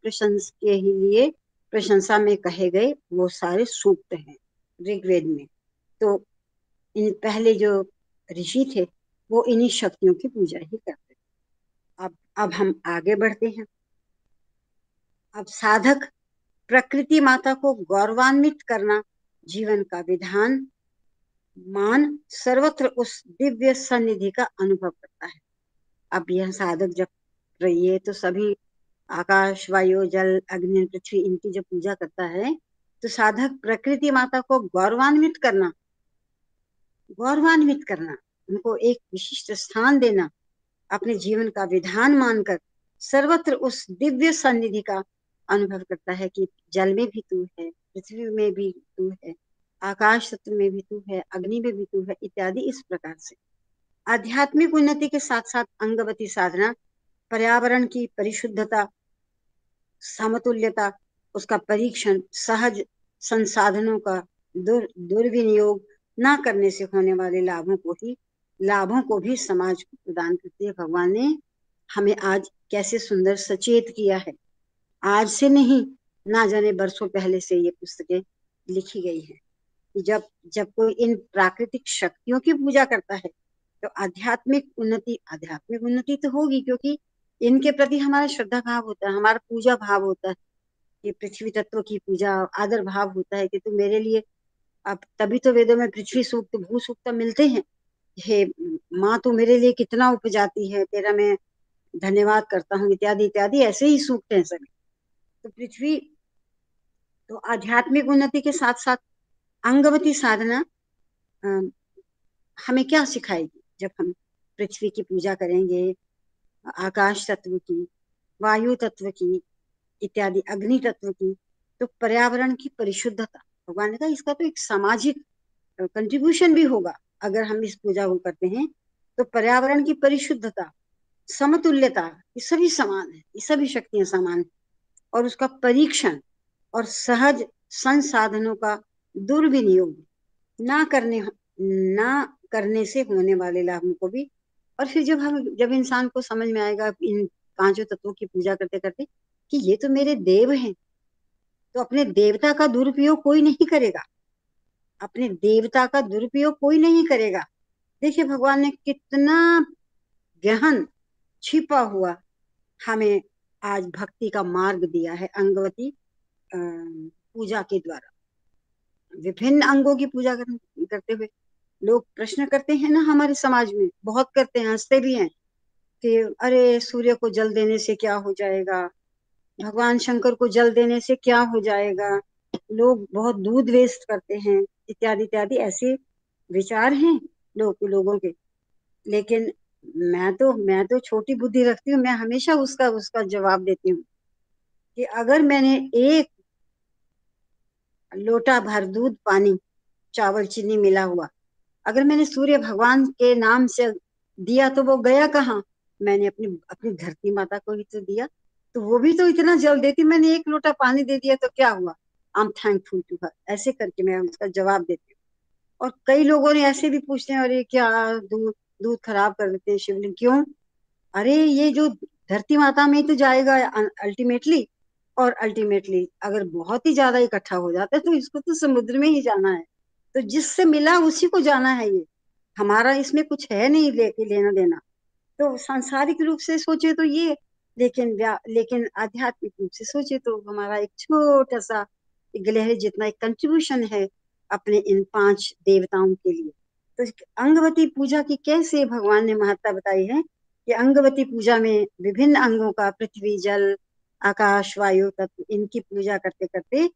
लिए प्रशंसा में कहे गए वो सारे सूक्त हैं ऋग्वेद में। तो इन पहले जो ऋषि थे वो इन्हीं शक्तियों की पूजा ही करते थे। अब हम आगे बढ़ते हैं। अब साधक प्रकृति माता को गौरवान्वित करना जीवन का विधान मान सर्वत्र उस दिव्य सन्निधि का अनुभव करता है। अब यह साधक जब ये तो सभी आकाश वायु जल अग्नि पृथ्वी इनकी जब पूजा करता है, तो साधक प्रकृति माता को गौरवान्वित करना, उनको एक विशिष्ट स्थान देना, अपने जीवन का विधान मानकर सर्वत्र उस दिव्य सन्निधि का अनुभव करता है कि जल में भी तू है, पृथ्वी में भी तू है, आकाश तत्व में भी तू है, अग्नि में भी तू है, इत्यादि। इस प्रकार से आध्यात्मिक उन्नति के साथ साथ अंगवती साधना पर्यावरण की परिशुद्धता, समतुल्यता, उसका परीक्षण, सहज संसाधनों का दुर्विनियोग न करने से होने वाले लाभों को भी समाज को प्रदान करती है। भगवान ने हमें आज कैसे सुंदर सचेत किया है। आज से नहीं, ना जाने बरसों पहले से ये पुस्तकें लिखी गई है। जब जब कोई इन प्राकृतिक शक्तियों की पूजा करता है तो आध्यात्मिक उन्नति तो होगी, क्योंकि इनके प्रति हमारा श्रद्धा भाव होता है, हमारा पूजा भाव होता है। ये पृथ्वी तत्व की पूजा, आदर भाव होता है कि तू मेरे लिए, अब तभी तो वेदों में पृथ्वी सूक्त, भू सूक्त मिलते हैं। हे माँ, तू मेरे लिए कितना उपजाती है, तेरा मैं धन्यवाद करता हूँ, इत्यादि इत्यादि, ऐसे ही सूक्त हैं सभी। तो पृथ्वी, तो आध्यात्मिक उन्नति के साथ साथ अंगवती साधना हमें क्या सिखाएगी? जब हम पृथ्वी की पूजा करेंगे, आकाश तत्व की, वायु तत्व की, इत्यादि अग्नि तत्व की, तो पर्यावरण की परिशुद्धता, भगवान ने कहा इसका तो एक सामाजिक कंट्रीब्यूशन भी होगा। अगर हम इस पूजा को करते हैं तो पर्यावरण की परिशुद्धता, समतुल्यता, ये सभी समान है, ये सभी शक्तियां समान है, और उसका परीक्षण और सहज संसाधनों का दुर्विनियोग ना करने से होने वाले लाभों को भी। और फिर जब इंसान को समझ में आएगा इन पांचों तत्वों की पूजा करते करते कि ये तो मेरे देव हैं, तो अपने देवता का दुरुपयोग कोई नहीं करेगा, अपने देवता का दुरुपयोग कोई नहीं करेगा। देखिए भगवान ने कितना गहन छिपा हुआ हमें आज भक्ति का मार्ग दिया है अंगवती पूजा के द्वारा। विभिन्न अंगों की पूजा करते हुए लोग प्रश्न करते हैं ना, हमारे समाज में बहुत करते हैं, हंसते भी हैं कि अरे सूर्य को जल देने से क्या हो जाएगा, भगवान शंकर को जल देने से क्या हो जाएगा, लोग बहुत दूध वेस्ट करते हैं, इत्यादि इत्यादि, ऐसे विचार हैं लोगों के। लेकिन मैं तो छोटी बुद्धि रखती हूँ, मैं हमेशा उसका जवाब देती हूँ कि अगर मैंने एक लोटा भर दूध, पानी, चावल, चीनी मिला हुआ अगर मैंने सूर्य भगवान के नाम से दिया तो वो गया कहाँ? मैंने अपनी धरती माता को ही तो दिया, तो वो भी तो इतना जल देती। मैंने एक लोटा पानी दे दिया तो क्या हुआ? I am thankful to her. ऐसे करके मैं उसका जवाब देती हूँ। और कई लोगों ने ऐसे भी पूछते हैं, अरे क्या दूध दूध खराब कर देते हैं शिवलिंग, क्यों? अरे ये जो धरती माता में ही तो जाएगा अल्टीमेटली, और अल्टीमेटली अगर बहुत ही ज्यादा इकट्ठा हो जाता है तो इसको तो समुद्र में ही जाना है। तो जिससे मिला उसी को जाना है, ये हमारा इसमें कुछ है नहीं लेना देना। तो सांसारिक रूप से सोचे तो ये, लेकिन आध्यात्मिक रूप से सोचे तो हमारा एक छोटा सा गिलहरी जितना एक कंट्रीब्यूशन है अपने इन 5 देवताओं के लिए। तो अंगवती पूजा की कैसे भगवान ने महत्ता बताई है कि अंगवती पूजा में विभिन्न अंगों का, पृथ्वी, जल, आकाश, वायु तत्व, इनकी पूजा करते करते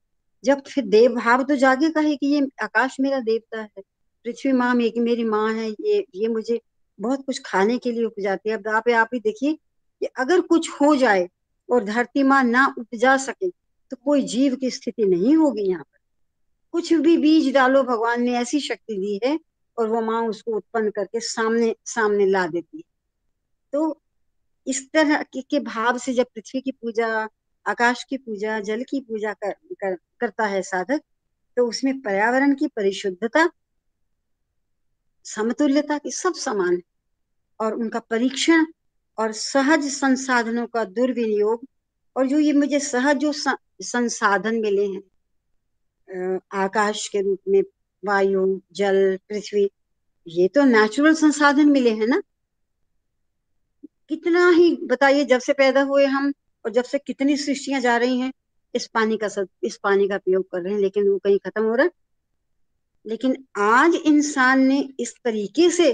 जब फिर देव भाव तो जागेगा ही कि ये आकाश मेरा देवता है, पृथ्वी माँ मेरी माँ है, ये मुझे बहुत कुछ खाने के लिए उपजाती है। अब आप ही देखिए कि अगर कुछ हो जाए और धरती माँ ना उपजा सके तो कोई जीव की स्थिति नहीं होगी यहाँ पर। कुछ भी बीज डालो, भगवान ने ऐसी शक्ति दी है और वो माँ उसको उत्पन्न करके सामने सामने ला देती है। तो इस तरह के भाव से जब पृथ्वी की पूजा, आकाश की पूजा, जल की पूजा करता है साधक, तो उसमें पर्यावरण की परिशुद्धता, समतुल्यता की सब समान है, और उनका परीक्षण और सहज संसाधनों का दुर्विनियोग, और जो ये मुझे सहज जो संसाधन मिले हैं आकाश के रूप में, वायु, जल, पृथ्वी, ये तो नेचुरल संसाधन मिले हैं ना। कितना ही बताइए, जब से पैदा हुए हम और जब से कितनी सृष्टियां जा रही हैं, इस पानी का प्रयोग कर रहे हैं, लेकिन वो कहीं खत्म हो रहा है। लेकिन आज इंसान ने इस तरीके से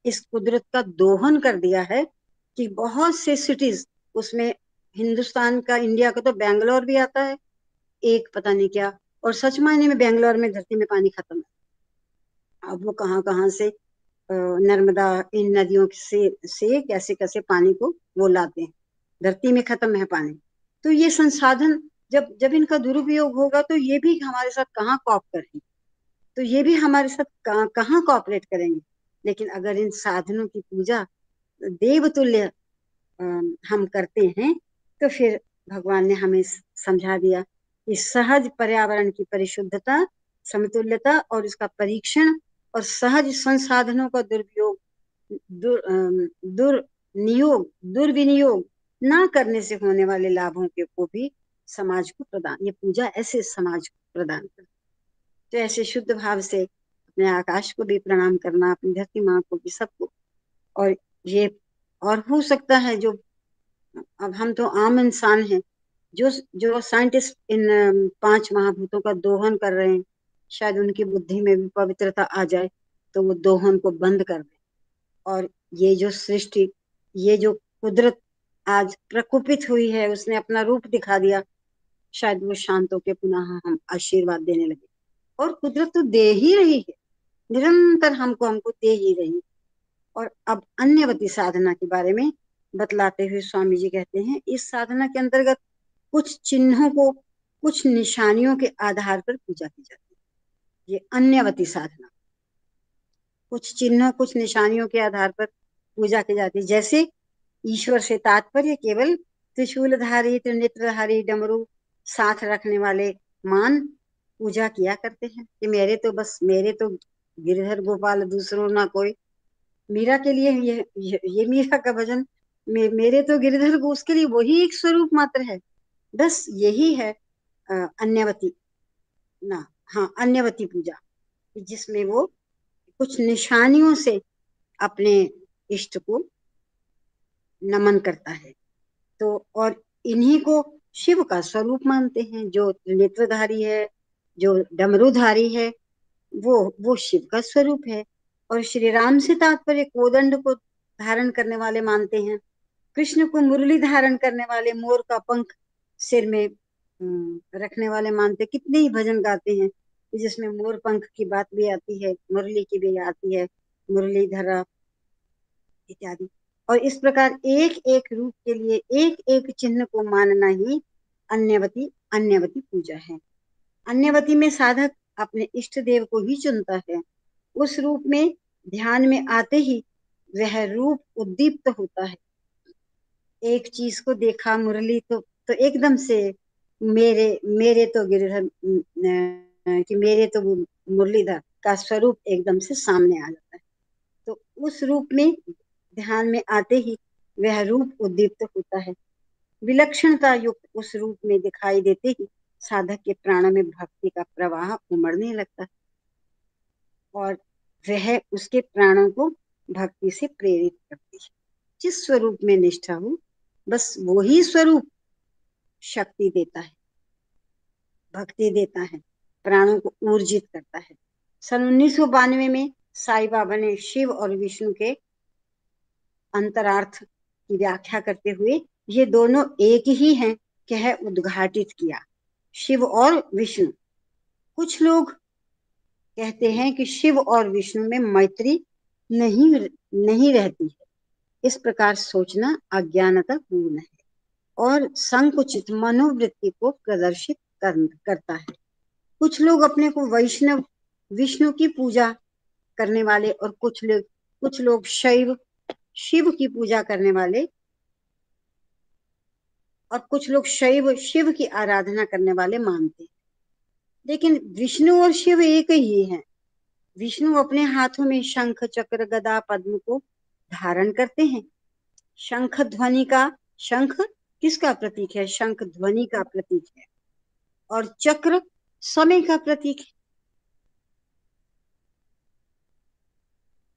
इस कुदरत का दोहन कर दिया है कि बहुत से सिटीज, उसमें हिंदुस्तान का, इंडिया का तो बैंगलोर भी आता है, एक पता नहीं क्या, और सच मायने में बेंगलोर में धरती में पानी खत्म है। अब वो कहाँ कहाँ से नर्मदा इन नदियों से कैसे कैसे पानी को वो लाते हैं। धरती में खत्म है पानी। तो ये संसाधन जब जब इनका दुरुपयोग होगा तो ये भी हमारे साथ कहाँ कॉप करेंगे, तो ये भी हमारे साथ कहाँ कॉपरेट करेंगे। लेकिन अगर इन साधनों की पूजा देवतुल्य हम करते हैं तो फिर भगवान ने हमें समझा दिया कि सहज पर्यावरण की परिशुद्धता, समतुल्यता और इसका परीक्षण और सहज संसाधनों का दुरुपयोग, दुर्नियोग, दुर्विनियोग ना करने से होने वाले लाभों के को भी समाज को प्रदान, ये पूजा ऐसे समाज को प्रदान करती। तो ऐसे शुद्ध भाव से अपने आकाश को भी प्रणाम करना, अपनी धरती माँ को भी, सबको। और ये और हो सकता है जो, अब हम तो आम इंसान हैं, जो जो साइंटिस्ट इन 5 महाभूतों का दोहन कर रहे हैं, शायद उनकी बुद्धि में भी पवित्रता आ जाए तो वो दोहन को बंद कर दें। और ये जो सृष्टि, ये जो कुदरत आज प्रकोपित हुई है, उसने अपना रूप दिखा दिया, शायद वो शांत होकर पुनः हम आशीर्वाद देने लगे। और कुदरत तो दे ही रही है, निरंतर हमको हमको दे ही रही। और अब अन्यवती साधना के बारे में बतलाते हुए स्वामी जी कहते हैं, इस साधना के अंतर्गत कुछ चिन्हों को, कुछ निशानियों के आधार पर पूजा की जाती है। ये अन्यवती साधना कुछ चिन्हों, कुछ निशानियों के आधार पर पूजा की जाती है। जैसे ईश्वर से तात्पर्य केवल त्रिशूलधारी, त्रिनेत्रधारी, डमरू साथ रखने वाले मान पूजा किया करते हैं कि मेरे तो गिरधर गोपाल, दूसरों ना कोई। मीरा के लिए ये मीरा का भजन, मेरे तो गिरधर को, उसके लिए वही एक स्वरूप मात्र है। बस यही है अन्यवती ना, हाँ, अन्यवती पूजा, जिसमें वो कुछ निशानियों से अपने इष्ट को नमन करता है। तो और इन्हीं को शिव का स्वरूप मानते हैं। जो नेत्रधारी है, जो डमरूधारी है, वो शिव का स्वरूप है। और श्री राम से तात्पर्य कोदंड को धारण करने वाले मानते हैं। कृष्ण को मुरली धारण करने वाले, मोर का पंख सिर में रखने वाले मानते। कितने ही भजन गाते हैं जिसमें मोर पंख की बात भी आती है, मुरली की भी आती है, मुरलीधरा इत्यादि। और इस प्रकार एक एक रूप के लिए एक एक चिन्ह को मानना ही अन्यवती पूजा है। अन्यवती में साधक अपने इष्ट देव को ही चुनता है। उस रूप में ध्यान में आते ही वह रूप उद्दीप्त होता है। एक चीज को देखा, मुरली, तो एकदम से मेरे तो गिरधर कि मेरे तो मुरलीधर का स्वरूप एकदम से सामने आ जाता है। तो उस रूप में ध्यान में आते ही वह रूप उद्दीप्त होता है। विलक्षणता युक्त उस रूप में दिखाई देते ही साधक के प्राण में भक्ति का प्रवाह उमड़ने लगता है और वह उसके प्राणों को भक्ति से प्रेरित करती है। जिस स्वरूप में निष्ठा हो, बस वही स्वरूप शक्ति देता है, भक्ति देता है, प्राणों को ऊर्जित करता है। सन 1992 में साईं बाबा ने शिव और विष्णु के अंतरार्थ की व्याख्या करते हुए ये दोनों एक ही हैं कह उद्घाटित किया, शिव और विष्णु। कुछ लोग कहते हैं कि शिव और विष्णु में मैत्री नहीं रहती है। इस प्रकार सोचना अज्ञानता पूर्ण है और संकुचित मनोवृत्ति को प्रदर्शित करता है। कुछ लोग अपने को वैष्णव, विष्णु की पूजा करने वाले, और कुछ लोग शैव, शिव की पूजा करने वाले, और कुछ लोग शैव, शिव की आराधना करने वाले मानते हैं। लेकिन विष्णु और शिव एक ही हैं। विष्णु अपने हाथों में शंख, चक्र, गदा, पद्म को धारण करते हैं। शंख किसका प्रतीक है? शंख ध्वनि का प्रतीक है। और चक्र समय का प्रतीक है।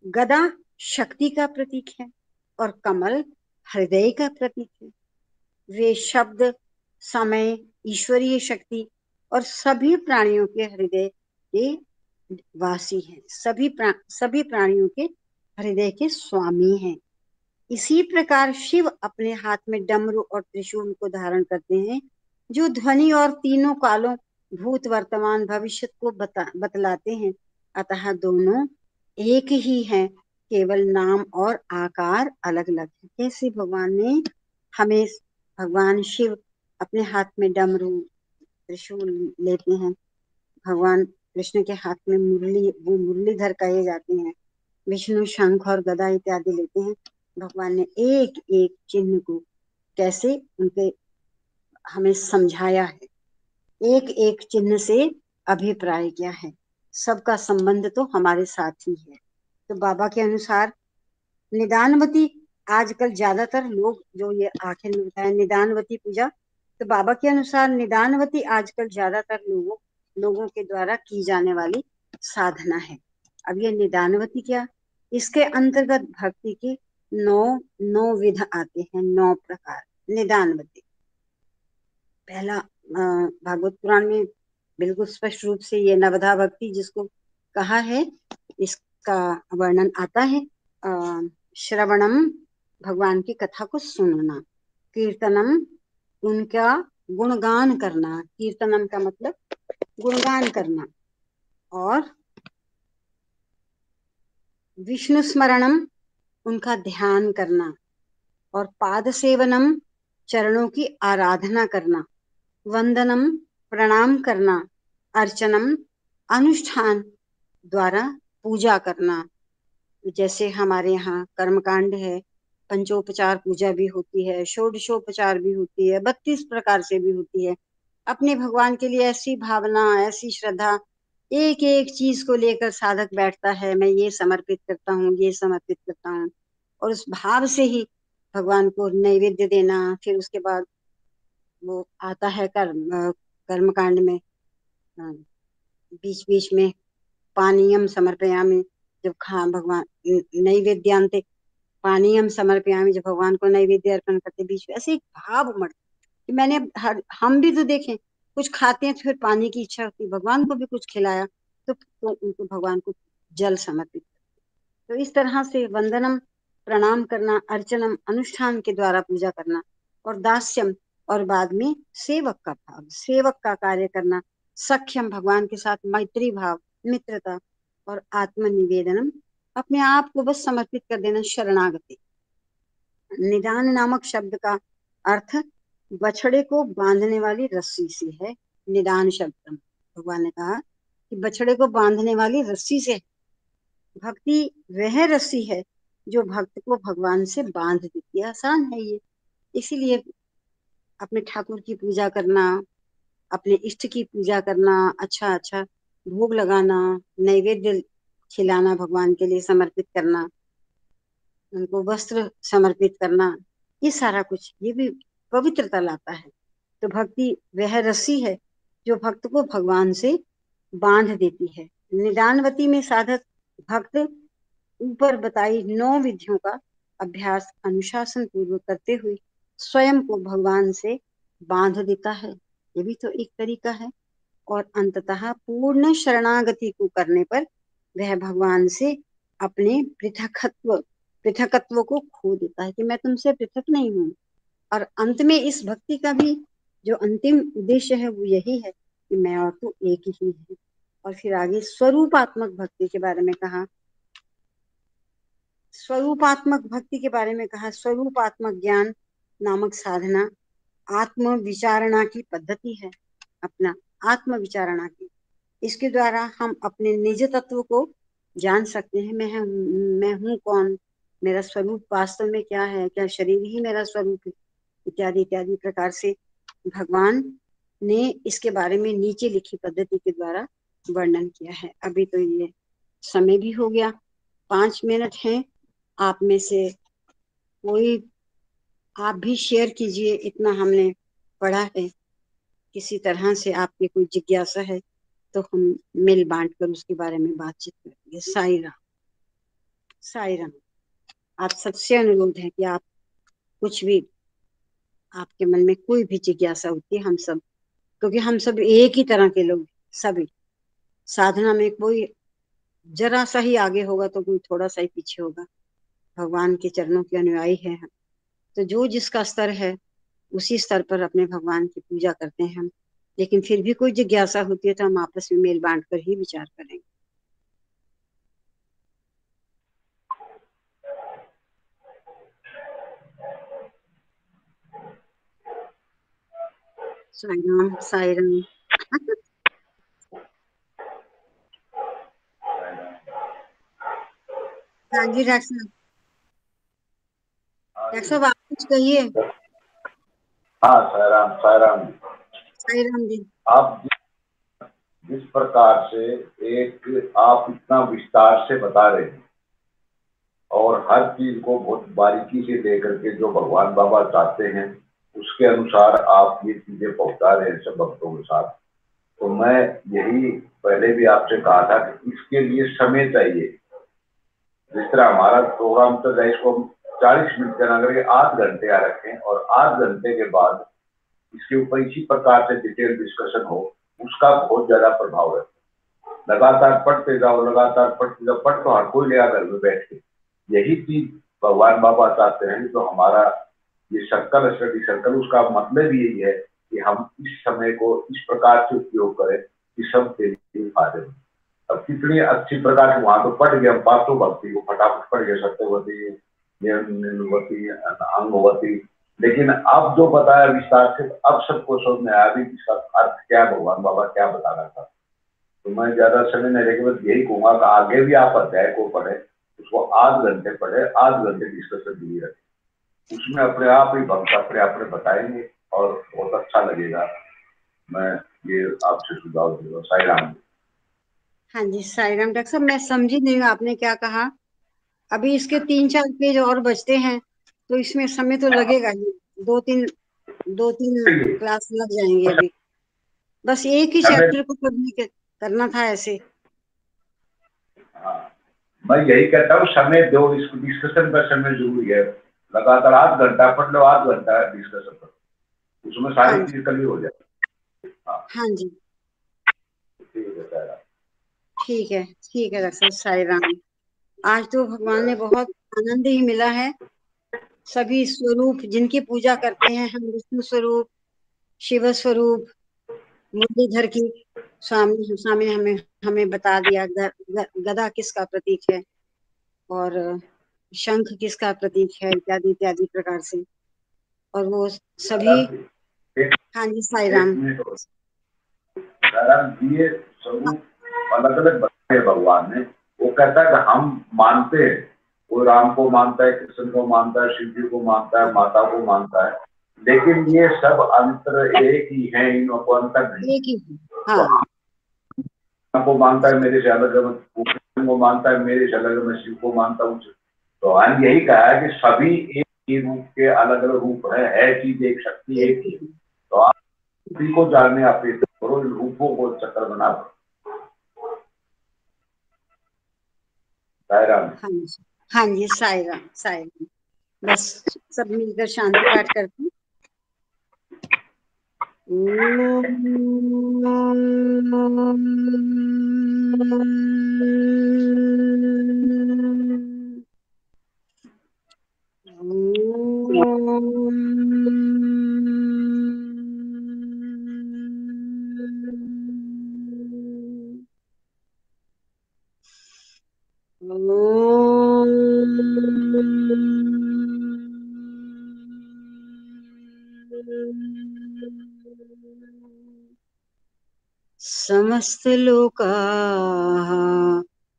गदा शक्ति का प्रतीक है और कमल हृदय का प्रतीक है। वे शब्द, समय, ईश्वरीय शक्ति और सभी प्राणियों के हृदय के वासी हैं। सभी प्राणियों के हृदय के स्वामी हैं। इसी प्रकार शिव अपने हाथ में डमरू और त्रिशूल को धारण करते हैं, जो ध्वनि और तीनों कालों भूत वर्तमान भविष्य को बतलाते हैं। अतः दोनों एक ही हैं, केवल नाम और आकार अलग अलग है। कैसे भगवान ने हमें, भगवान शिव अपने हाथ में डमरू त्रिशूल लेते हैं, भगवान कृष्ण के हाथ में मुरली, वो मुरलीधर कहे जाते हैं, विष्णु शंख और गदा इत्यादि लेते हैं। भगवान ने एक एक चिन्ह को कैसे उनके हमें समझाया है, एक एक चिन्ह से अभिप्राय क्या है, सबका संबंध तो हमारे साथ ही है। तो बाबा के अनुसार निदानवती, आजकल ज्यादातर लोग जो ये आखिर में बताया निदानवती पूजा, तो बाबा के अनुसार निदानवती आजकल ज्यादातर लोगों के द्वारा की जाने वाली साधना है। अब ये निदानवती क्या, इसके अंतर्गत भक्ति के नौ नौ विध आते हैं, 9 प्रकार निदानवती। पहला भागवत पुराण में बिल्कुल स्पष्ट रूप से ये नवधा भक्ति जिसको कहा है, इसका वर्णन आता है। श्रवणम, भगवान की कथा को सुनना, कीर्तनम, उनका गुणगान करना, कीर्तनम का मतलब गुणगान करना, और विष्णु स्मरणम, उनका ध्यान करना, और पाद सेवनम, चरणों की आराधना करना, वंदनम, प्रणाम करना, अर्चनम, अनुष्ठान द्वारा पूजा करना। जैसे हमारे यहाँ कर्मकांड है, पंचोपचार पूजा भी होती है, षोडशोपचार भी होती है, 32 प्रकार से भी होती है। अपने भगवान के लिए ऐसी भावना, ऐसी श्रद्धा, एक एक चीज को लेकर साधक बैठता है, मैं ये समर्पित करता हूँ, ये समर्पित करता हूँ, और उस भाव से ही भगवान को नैवेद्य देना। फिर उसके बाद वो आता है कर्मकांड में बीच बीच में पानीयम समर्पयामि, जब भगवान नैवेद्यांते पानीयम समर्पयामि, जब भगवान को नैवेद्य अर्पण करते बीच में ऐसे एक भाव उमड़ता कि मैंने हम भी तो देखें, कुछ खाते हैं तो फिर पानी की इच्छा होती, भगवान को भी कुछ खिलाया तो उनको भगवान को जल समर्पित। तो इस तरह से वंदनम, प्रणाम करना, अर्चनम, अनुष्ठान के द्वारा पूजा करना, और दास्यम, और बाद में सेवक का भाव, सेवक का कार्य करना, सख्यम, भगवान के साथ मैत्री भाव, मित्रता, और आत्मनिवेदनम, अपने आप को बस समर्पित कर देना, शरणागति। निदान नामक शब्द का अर्थ बछड़े को बांधने वाली रस्सी से है। निदान शब्द भगवान ने कहा कि बछड़े को बांधने वाली रस्सी से। भक्ति वह रस्सी है जो भक्त को भगवान से बांध देती है। आसान है ये, इसीलिए अपने ठाकुर की पूजा करना, अपने इष्ट की पूजा करना, अच्छा अच्छा भोग लगाना, नैवेद्य खिलाना, भगवान के लिए समर्पित करना, उनको वस्त्र समर्पित करना, ये सारा कुछ ये भी पवित्रता लाता है। तो भक्ति वह रस्सी है जो भक्त को भगवान से बांध देती है। निदानवती में साधक भक्त ऊपर बताई 9 विधियों का अभ्यास अनुशासन पूर्वक करते हुए स्वयं को भगवान से बांध देता है, ये भी तो एक तरीका है। और अंततः पूर्ण शरणागति को करने पर वह भगवान से अपने पृथकत्व को खो देता है कि मैं तुमसे पृथक नहीं हूँ। और अंत में इस भक्ति का भी जो अंतिम उद्देश्य है वो यही है कि मैं और तू एक ही है। और फिर आगे स्वरूपात्मक भक्ति के बारे में कहा, स्वरूपात्मक भक्ति के बारे में कहा, स्वरूपात्मक ज्ञान नामक साधना आत्म विचारणा की पद्धति है, अपना आत्म विचारणा की। इसके द्वारा हम अपने निज तत्व को जान सकते हैं। मैं हूँ कौन, मेरा स्वरूप वास्तव में क्या है, क्या शरीर ही मेरा स्वरूप है, इत्यादि इत्यादि प्रकार से भगवान ने इसके बारे में नीचे लिखी पद्धति के द्वारा वर्णन किया है। अभी तो ये समय भी हो गया, 5 मिनट है। आप में से कोई, आप भी शेयर कीजिए, इतना हमने पढ़ा है, किसी तरह से आपकी कोई जिज्ञासा है तो हम मिल बांट कर उसके बारे में बातचीत करेंगे। साई राम, साई राम। आप सबसे अनुरोध है कि आप कुछ भी, आपके मन में कोई भी जिज्ञासा होती है, हम सब, क्योंकि हम सब एक ही तरह के लोग, सभी साधना में कोई जरा सा ही आगे होगा तो कोई थोड़ा सा ही पीछे होगा। भगवान के चरणों के अनुयायी है हम, तो जो जिसका स्तर है उसी स्तर पर अपने भगवान की पूजा करते हैं हम। लेकिन फिर भी कोई जिज्ञासा होती है तो हम आपस में मेल बांट कर ही विचार करेंगे। साई राम साई राम। हाँ जी डॉक्टर साहब आप कुछ कहिए। हाँ सायराम सायराम जी। साई राम जी। आप जिस प्रकार से एक आप इतना विस्तार से बता रहे हैं और हर चीज को बहुत बारीकी से लेकर के जो भगवान बाबा चाहते हैं उसके अनुसार आप ये चीजें पहुंचा रहे हैं सब भक्तों के साथ, तो मैं यही पहले भी आपसे कहा था कि इसके लिए समय चाहिए। जिस तरह हमारा प्रोग्राम चल रहा है इसको हम 40 मिनट का ना करके आध घंटे आ रखें और आध घंटे के बाद इसके ऊपर इसी प्रकार से डिटेल डिस्कशन हो, उसका बहुत ज्यादा प्रभाव है। लगातार पढ़ते जाओ लगातार पढ़ते जाओ, पढ़ तो हर कोई लेगा घर में बैठ के। यही चीज भगवान बाबा चाहते हैं। तो हमारा ये सर्कल स्टडी सर्कल उसका मतलब ही यही है कि हम इस समय को इस प्रकार से उपयोग करें कि सब के लिए फायदे। अब कितनी अच्छी प्रकार से वहां तो पढ़ गए हम पांचों भक्ति को फटाफट पढ़ गए, सत्यवती नीलवती अंगवती, लेकिन अब जो बताया विस्तार से अब सबको समझ में आया भी इसका अर्थ क्या है, भगवान बाबा क्या बताना था। तो मैं ज्यादा समय नहीं लेके बस यही कहूंगा कि आगे भी आप अध्याय को पढ़े, उसको आध घंटे पढ़े, आध घंटे डिस्कशन दिए रखे, उसमें अपने आप ही भक्त अपने अपने बताएंगे और बहुत अच्छा लगेगा। मैं ये आपसे सुझाव दूंगा। साई राम। हाँ जी साई राम। डॉक्टर साहब मैं समझी नहीं आपने क्या कहा। अभी इसके 3-4 पेज और बचते हैं तो इसमें समय तो लगेगा ही। दो तीन क्लास लग जाएंगे अभी। बस एक ही चैप्टर को करना था ऐसे। हाँ, मैं यही कहता हूँ समय दो, इसको डिस्कशन का समय जरूरी है। लगातार आध घंटा पढ़ लो, आध घंटा डिस्कशन करो, उसमें सारी चीज कल हो जाए। हाँ जी ठीक है ठीक है डॉक्टर साहब साई राम। आज तो भगवान ने बहुत आनंद ही मिला है। सभी स्वरूप जिनकी पूजा करते हैं हम, विष्णु स्वरूप, शिव स्वरूप, मुरलीधर की सामने सामने हमें हमें बता दिया। गदा किसका प्रतीक है और शंख किसका प्रतीक है, इत्यादि इत्यादि प्रकार से। और वो सभी। हाँ जी साई राम। ये स्वरूप अलग अलग बताए भगवान ने। वो कहता है कि हम मानते हैं, वो राम को मानता है, कृष्ण को मानता है, शिव जी को मानता है, माता को मानता है, लेकिन ये सब अंतर एक ही है, इनको को अंतर नहीं। एक ही। हाँ को मानता है मेरे से अलग है, कृष्ण को मानता है मेरे से अलग है, मैं शिव को मानता हूँ। तो हम यही कहा है कि सभी एक ही रूप के अलग अलग रूप है चीज एक शक्ति एक ही। तो आप सभी को जानने आप करो, रूपों को चक्कर बना। साई राम। हाँ जी साई राम साई राम। बस सब मिलकर शांति पाठ करते हैं। समस्त लोकाः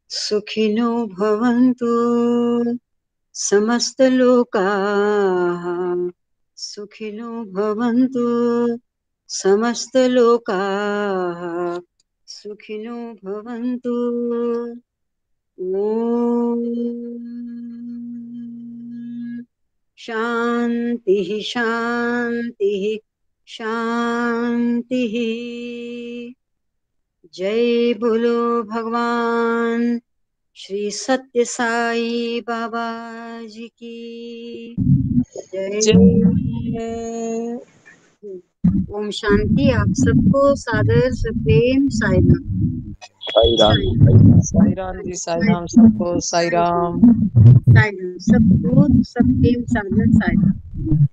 सुखिनो भवन्तु, समस्त लोकाः सुखिनो भवन्तु, समस्त लोकाः सुखिनो भवन्तु। ओम शांति शांति शांति। जय बोलो भगवान श्री सत्य साई बाबा जी की जय। ओम शांति। आप सबको सादर से प्रेम साई राम। साई राम जी, साई राम सबको, साई राम सबको सब प्रेम सादर साई राम।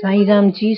साईं राम जी।